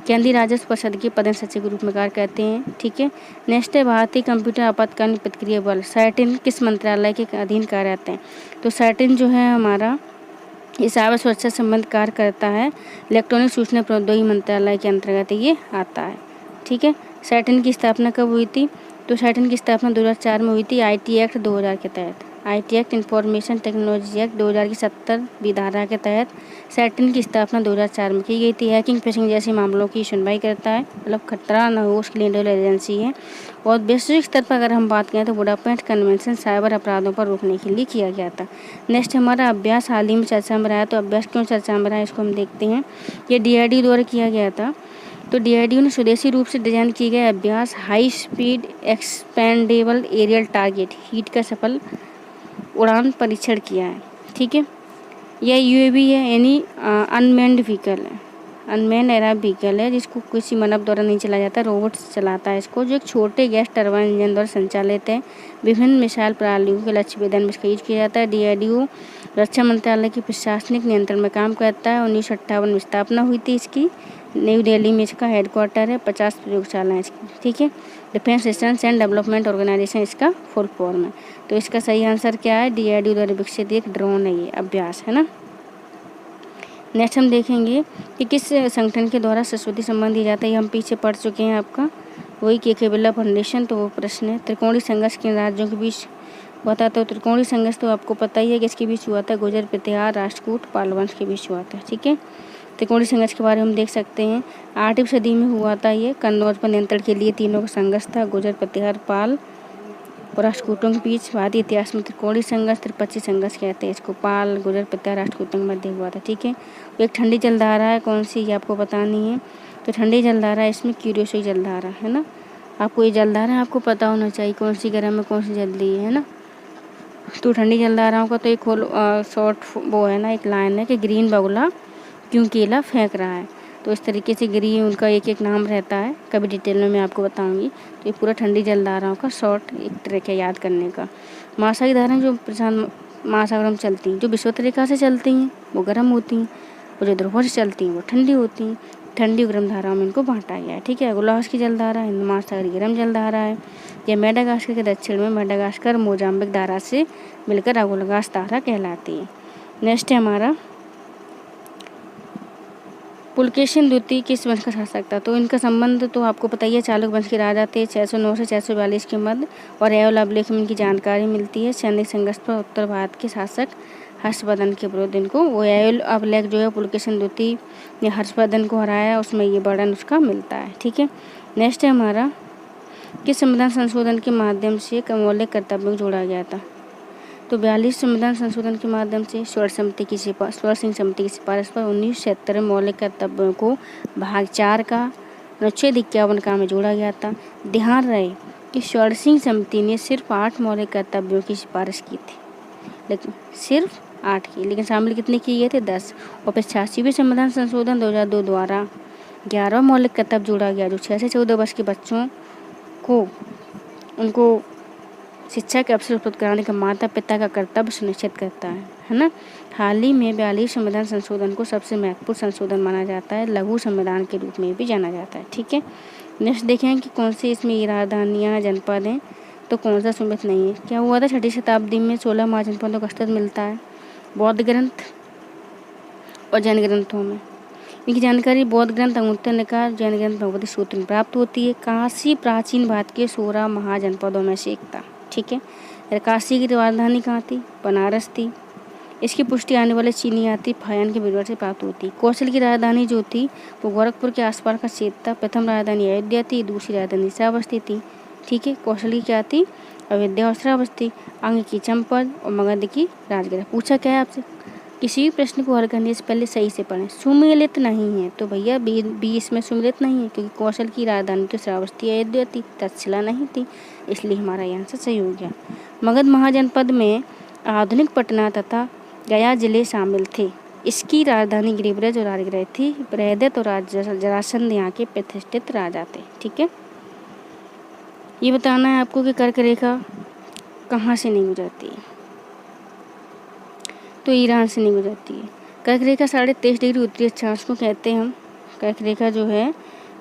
केंद्रीय राजस्व परिषद के प्रधान सचिव के रूप में कार्य करते हैं, ठीक है। नेक्स्ट है भारतीय कंप्यूटर आपातकालीन प्रतिक्रिया बल, सैटिन किस मंत्रालय के अधीन कार्य आते हैं? तो सैटिन जो है हमारा, ये साइबर सुरक्षा संबंध कार्य करता है, इलेक्ट्रॉनिक सूचना प्रौद्योगिकी मंत्रालय के अंतर्गत ये आता है, ठीक है। सैटिन की स्थापना कब हुई थी? तो सैटिन की स्थापना 2004 में हुई थी, IT एक्ट 2000 के तहत। IT act information technology act 2000 की 70वीं धारा के तहत सैटिन की स्थापना 2004 में की गई थी। हैकिंग, फिशिंग जैसे मामलों की सुनवाई करता है, मतलब खतरा न हो उसके लिए इंडियन एजेंसी है। और वैश्विक स्तर पर अगर हम बात करें तो बुडापेस्ट कन्वेंशन साइबर अपराधों पर रोकने के लिए किया गया था। नेक्स्ट हमारा अभ्यास हाल ही में चर्चा में रहा है। तो अभ्यास क्यों चर्चा में रहा है, इसको हम देखते हैं। ये DRDO द्वारा किया गया था। तो DRDO ने स्वदेशी रूप से डिजाइन किए गए Abhyas high speed expendable aerial target HEAT का सफल उड़ान परीक्षण किया है, ठीक है। यह UAV है, यानी अनमैन्ड व्हीकल है, अनमैन एयरक्राफ्ट व्हीकल है जिसको किसी मानव द्वारा नहीं चलाया जाता, रोबोट चलाता है इसको, जो एक छोटे गैस टरबाइन इंजन द्वारा संचालित है। विभिन्न मिसाइल प्रणालियों के लक्ष्य भेदन में इसका यूज किया जाता है। DRDO रक्षा मंत्रालय के प्रशासनिक नियंत्रण में काम करता है। 1958 में स्थापना हुई थी इसकी। न्यू दिल्ली में इसका हेडक्वार्टर है। 50 प्रयोगशालाएँ इसकी, ठीक है। Defence research and development organisation इसका फुल फॉर्म है। तो इसका सही आंसर क्या है? DRDO द्वारा विकसित एक ड्रोन है, ये अभ्यास है ना। नेक्स्ट हम देखेंगे कि किस संगठन के द्वारा सरस्वती सम्मान दिया जाता है। ये हम पीछे पढ़ चुके हैं आपका, वही KK बिरला फाउंडेशन। तो वो प्रश्न है, त्रिकोणीय संघर्ष किन राज्यों के बीच हुआ था? तो त्रिकोणीय संघर्ष तो आपको पता ही है कि इसके बीच हुआ था, गुर्जर, प्रतिहार, राष्ट्रकूट, पाल वंश के बीच हुआ था, ठीक है। त्रिकोणीय संघर्ष के बारे में हम देख सकते हैं 8वीं सदी में हुआ था। ये कन्नौज पर नियंत्रण के लिए तीनों का संघर्ष था, गुर्जर, प्रतिहार, पाल और राष्ट्रकूटों के बीच। भारतीय इतिहास में त्रिकोणीय संघर्ष, त्रिपक्षीय संघर्ष कहते हैं इसको। पाल, गुर्जर, प्रतिहार, राष्ट्रकूटों के मध्य हुआ था, ठीक है। एक ठंडी जलधारा है, कौन सी, ये आपको बतानी है। तो ठंडी जलधारा है इसमें क्यूरियोसिटी जलधारा है ना। आपको ये जलधारा आपको पता होना चाहिए, कौन सी गर्म है कौन सी जल रही है ना। तो ठंडी जलधाराओं का तो एक शॉर्ट वो है ना, एक लाइन है कि ग्रीन बगुला क्यों केला फेंक रहा है। तो इस तरीके से ग्रीन उनका एक एक नाम रहता है, कभी डिटेल में मैं आपको बताऊंगी। तो ये पूरा ठंडी जलधाराओं का शॉर्ट एक ट्रिक है याद करने का। महासागरीय धाराएं जो प्रशांत महासागर में चलती हैं, जो विषुवत रेखा से चलती हैं वो गर्म होती हैं, और जो ध्रुव से चलती हैं वो ठंडी होती हैं। ठंडी और गर्म धाराओं में इनको बांटा गया है, ठीक है। गोलास की जलधारा हिंद महासागर की गर्म जलधारा है। यह मेडागास्कर के दक्षिण में मेडागास्कर मोजाम्बिक धारा से मिलकर अगोलगास धारा कहलाती है। नेक्स्ट है हमारा पुलकेशिन द्वितीय किस वंश का शासक था? तो इनका संबंध तो आपको पता ही है, चालुक्य वंश के राजा थे 609 से 642 के मध्य। और एवल अभिलेख में इनकी जानकारी मिलती है। सैनिक संघर्ष पर उत्तर भारत के शासक हर्षवर्धन के विरुद्ध इनको वो एवल अभिलेख जो है पुलकेशिन द्वितीय ने हर्षवर्धन को हराया, उसमें ये वर्णन उसका मिलता है, ठीक है। नेक्स्ट है हमारा किस संविधान संशोधन के माध्यम से मौलिक कर्तव्यों को जोड़ा गया था? तो 42 संविधान संशोधन के माध्यम से स्वर्ण सिंह समिति की सिफारिश पर 1976 में मौलिक कर्तव्यों को भाग 4 का अनुच्छेद 51 का में जोड़ा गया था। ध्यान रहे कि स्वर्ण सिंह समिति ने सिर्फ 8 मौलिक कर्तव्यों की सिफारिश की थी, लेकिन सिर्फ 8 की, लेकिन शामिल कितने किए गए थे? 10। और फिर 86वें संविधान संशोधन 2002 द्वारा 11वां मौलिक कर्तव्य जोड़ा गया, जो 6 से 14 वर्ष के बच्चों को उनको शिक्षा के अवसर उपलब्ध कराने का माता पिता का कर्तव्य सुनिश्चित करता है ना। हाल ही में 42 संविधान संशोधन को सबसे महत्वपूर्ण संशोधन माना जाता है, लघु संविधान के रूप में भी जाना जाता है, ठीक है। नेक्स्ट देखें कि कौन सी इसमें राजधानियाँ जनपद हैं, तो कौन सा सम्मिलित नहीं है। क्या हुआ था 6वीं शताब्दी में 16 महाजनपदों का अस्तित्व मिलता है बौद्ध ग्रंथ और जैन ग्रंथों में। इनकी जानकारी बौद्ध ग्रंथ अंगुत्तर निकाय, जैन ग्रंथ भगवती सूत्र में प्राप्त होती है। काशी प्राचीन भारत के 16 महाजनपदों में से एक था, ठीक है। काशी की राजधानी कहाँ थी? बनारस थी। इसकी पुष्टि आने वाले चीनी यात्री फायान के विवरण से प्राप्त होती। कौशल की राजधानी जो थी वो गोरखपुर के आसपास का क्षेत्र था। प्रथम राजधानी अयोध्या थी, दूसरी राजधानी श्रावस्ती थी, ठीक है। कौशल की क्या थी? अयोध्या और श्रावस्ती। अंग की चंपल और मगध की राजगृह। पूछा क्या है आपसे, किसी भी प्रश्न को हल करने से पहले सही से पढ़ें। सुमेलित नहीं है तो भैया बी इसमें सुमेलित नहीं है, क्योंकि कौशल की राजधानी तो श्रावस्ती अयोध्या थी, तक्षशिला नहीं थी, इसलिए हमारा आंसर सही हो गया। मगध महाजनपद में आधुनिक पटना तथा गया जिले शामिल थे। इसकी राजधानी गिरिब्रज और राजगृह थी। बृहदत्त और जरासंध यहाँ के प्रतिष्ठित राजा थे, ठीक है। ये बताना है आपको कि कर्क रेखा कहाँ से नहीं गुजरती है, तो ईरान से नहीं गुजरती है। कर्क रेखा 23.5 डिग्री उत्तरी अक्षांश को कहते हैं हम। कर्क रेखा जो है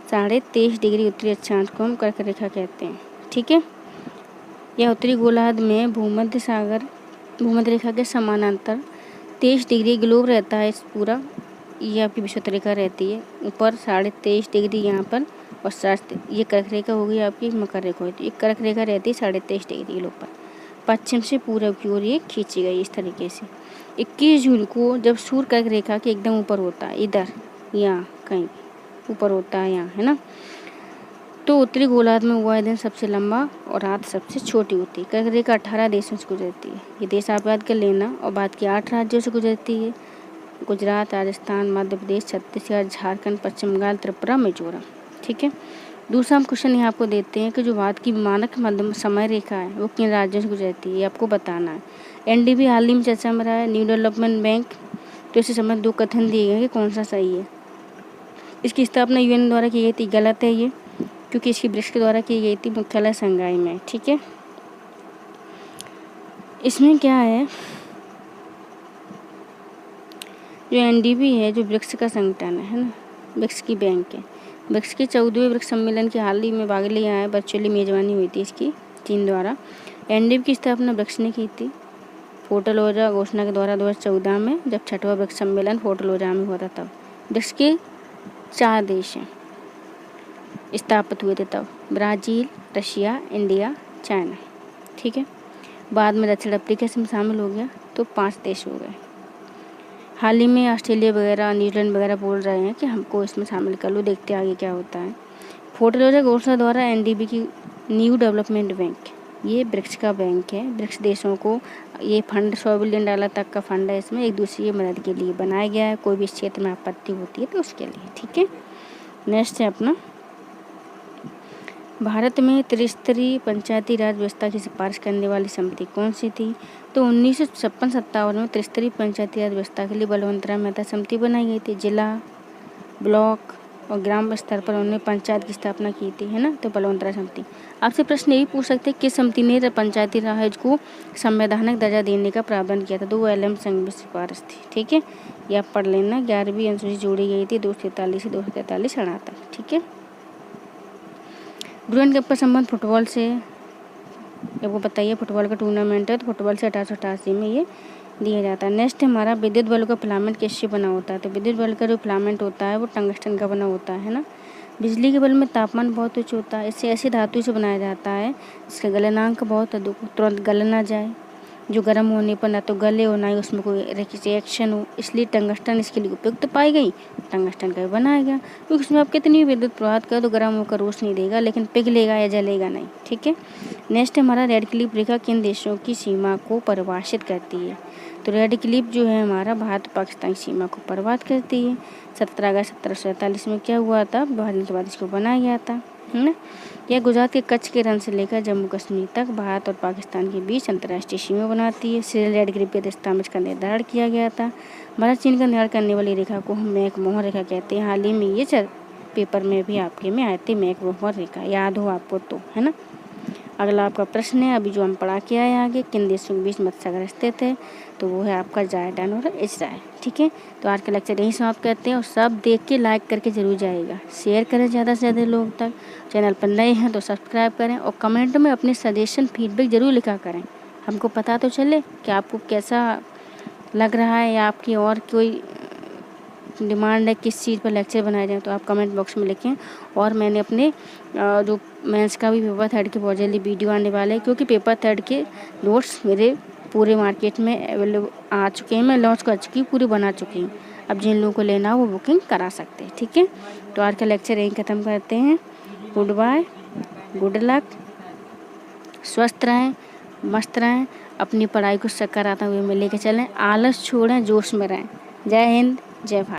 23.5 डिग्री उत्तरी अक्षांश को हम कर्क रेखा कहते हैं, ठीक है। यह उत्तरी गोलार्ध में भूमध्य रेखा के समानांतर 23 डिग्री ग्लोब रहता है। इस पूरा ये आपकी विषुवत रेखा रहती है, ऊपर 23.5 डिग्री यहाँ पर, और ये कर्क रेखा हो गई आपकी मकर रेखा होती है। कर्क रेखा रहती है 23.5 डिग्री ग्लोब पर, पश्चिम से पूरब की ओर ये खींची गई इस तरीके से। 21 जून को जब सूर्य कर्क रेखा के एकदम ऊपर होता है, इधर यहाँ कहीं ऊपर होता है यहाँ, है ना, तो उत्तरी गोलार्ध में वह दिन सबसे लंबा और रात सबसे छोटी होती है। कर्क रेखा 18 देशों से गुजरती है। ये देश आप याद कर लेना। और बात की 8 राज्यों से गुजरती है, गुजरात, राजस्थान, मध्य प्रदेश, छत्तीसगढ़, झारखंड, पश्चिम बंगाल, त्रिपुरा, मिजोरम, ठीक है। दूसरा हम क्वेश्चन यहाँ आपको देते हैं कि जो भारत की मानक मध्यम समय रेखा है वो किन राज्यों से गुजरती है, ये आपको बताना है। NDB हाल ही में चर्चा में रहा है, न्यू डेवलपमेंट बैंक। तो इससे संबंधित 2 कथन दिए गए कि कौन सा सही है। इसकी स्थापना यूएन द्वारा की गई थी। गलत है ये, क्योंकि इसकी वृक्ष के द्वारा की गई थी, मुख्यालय शंघाई में। ठीक है, इसमें क्या है, जो एनडीबी है, जो वृक्ष का संगठन है ना, वृक्ष की बैंक है। वृक्ष के 14वें वृक्ष सम्मेलन के हाल ही में भाग लिया है, वर्चुअली मेजबानी हुई थी इसकी चीन द्वारा। एनडीबी की स्थापना वृक्ष ने की थी फोर्टलोजा घोषणा के द्वारा 2014 में, जब 6वां वृक्ष सम्मेलन फोर्टलोजा में हुआ था तब। वृक्ष के 4 देश हैं स्थापित हुए थे तब, ब्राज़ील, रशिया, इंडिया, चाइना। ठीक है, बाद में दक्षिण अफ्रीका इसमें शामिल हो गया, तो 5 देश हो गए। हाल ही में ऑस्ट्रेलिया वगैरह, न्यूजीलैंड वगैरह बोल रहे हैं कि हमको इसमें शामिल कर लो, देखते आगे क्या होता है। फोर्टलोजा घोषणा द्वारा एनडीबी की न्यू डेवलपमेंट बैंक, ये वृक्ष का बैंक है। वृक्ष देशों को ये फंड $100 बिलियन तक का फंड है, इसमें एक दूसरे की मदद के लिए बनाया गया है, कोई भी क्षेत्र में आपत्ति होती है तो उसके लिए। ठीक है, नेक्स्ट है अपना, भारत में त्रिस्तरीय पंचायती राज व्यवस्था की सिफारिश करने वाली समिति कौन सी थी? तो 1956-57 में त्रिस्तरीय पंचायती राज व्यवस्था के लिए बलवंतराय मेहता समिति बनाई गई थी। जिला, ब्लॉक और ग्राम स्तर पर उन्होंने पंचायत की स्थापना की थी, है ना, तो बलवंतराय समिति। आपसे प्रश्न यही पूछ सकते हैं किस समिति ने पंचायती राज को संवैधानिक दर्जा देने का प्रावधान किया था? तो वो एल.एम. संघवी की सिफारिश थी। ठीक है, ये आप पढ़ लेना। 11वीं अनुसूची जोड़ी गई थी 243 से 243 अणा तक। ठीक है, डुरंड कप का संबंध फुटबॉल से, आपको बताइए फुटबॉल का टूर्नामेंट है, तो फुटबॉल से 1888 में ये दिया जाता है। नेक्स्ट हमारा, विद्युत बल्ब का फिलामेंट किससे बना होता है? तो विद्युत बल्ब का जो फिलामेंट होता है वो टंगस्टन का बना होता है ना। बिजली के बल्ब में तापमान बहुत उच्च होता है, इसे ऐसी धातु से बनाया जाता है जिसका गलनांक बहुत अधिक हो, तुरंत गल ना जाए, जो गर्म होने पर ना तो गले और ना ही उसमें कोई रिएक्शन हो, इसलिए टंगस्टन इसके लिए उपयुक्त पाई गई, टंगस्टन का बनाया गया। क्योंकि उसमें आप कितनी विद्युत प्रवाहित करो तो गर्म होकर रोशनी देगा, लेकिन पिघलेगा या जलेगा नहीं। ठीक है, नेक्स्ट हमारा, रेड क्लिफ रेखा किन देशों की सीमा को परिभाषित करती है? तो रेड क्लिफ जो है हमारा भारत पाकिस्तान की सीमा को परिभाषित करती है। 17 अगस्त 1747 में क्या हुआ था, विभाजन के बाद इसको बनाया गया था, है ना। यह गुजरात के कच्छ के रण से लेकर जम्मू कश्मीर तक भारत और पाकिस्तान के बीच अंतर्राष्ट्रीय सीमा बनाती है। सीरियल रेड क्लिफ के दस्तावेज का निर्धारण किया गया था। भारत चीन का निर्धारण करने वाली रेखा को हम मैकमोहन रेखा कहते हैं। हाल ही में ये पेपर में भी आपके में आए थे मैकमोहन रेखा, याद हो आपको तो, है ना। अगला आपका प्रश्न है, अभी जो हम पढ़ा के आए आगे, किन देशों के बीच मध्य सागर स्थित है? तो वो है आपका जॉर्डन और इजराइल। ठीक है, तो आज का लेक्चर यहीं समाप्त करते हैं, और सब देख के लाइक करके जरूर जाइएगा, शेयर करें ज़्यादा से ज़्यादा लोग तक। चैनल पर नए हैं तो सब्सक्राइब करें, और कमेंट में अपने सजेशन फीडबैक ज़रूर लिखा करें, हमको पता तो चले कि आपको कैसा लग रहा है, या आपकी और कोई डिमांड है किस चीज़ पर लेक्चर बनाया जाए, तो आप कमेंट बॉक्स में लिखें। और मैंने अपने जो मेंस का भी पेपर 3 के बहुत जल्दी वीडियो आने वाले हैं, क्योंकि पेपर 3 के नोट्स मेरे पूरे मार्केट में अवेलेबल आ चुके हैं, मैं लॉन्च कर चुकी हूँ, पूरी बना चुकी हूँ। अब जिन लोगों को लेना हो वो बुकिंग करा सकते हैं। ठीक है, तो आज का लेक्चर यहीं ख़त्म करते हैं। गुड बाय, गुड लक, स्वस्थ रहें, मस्त रहें, अपनी पढ़ाई को सकारात्मक वे में लेकर चलें, आलस छोड़ें, जोश में रहें। जय हिंद, जय भारत।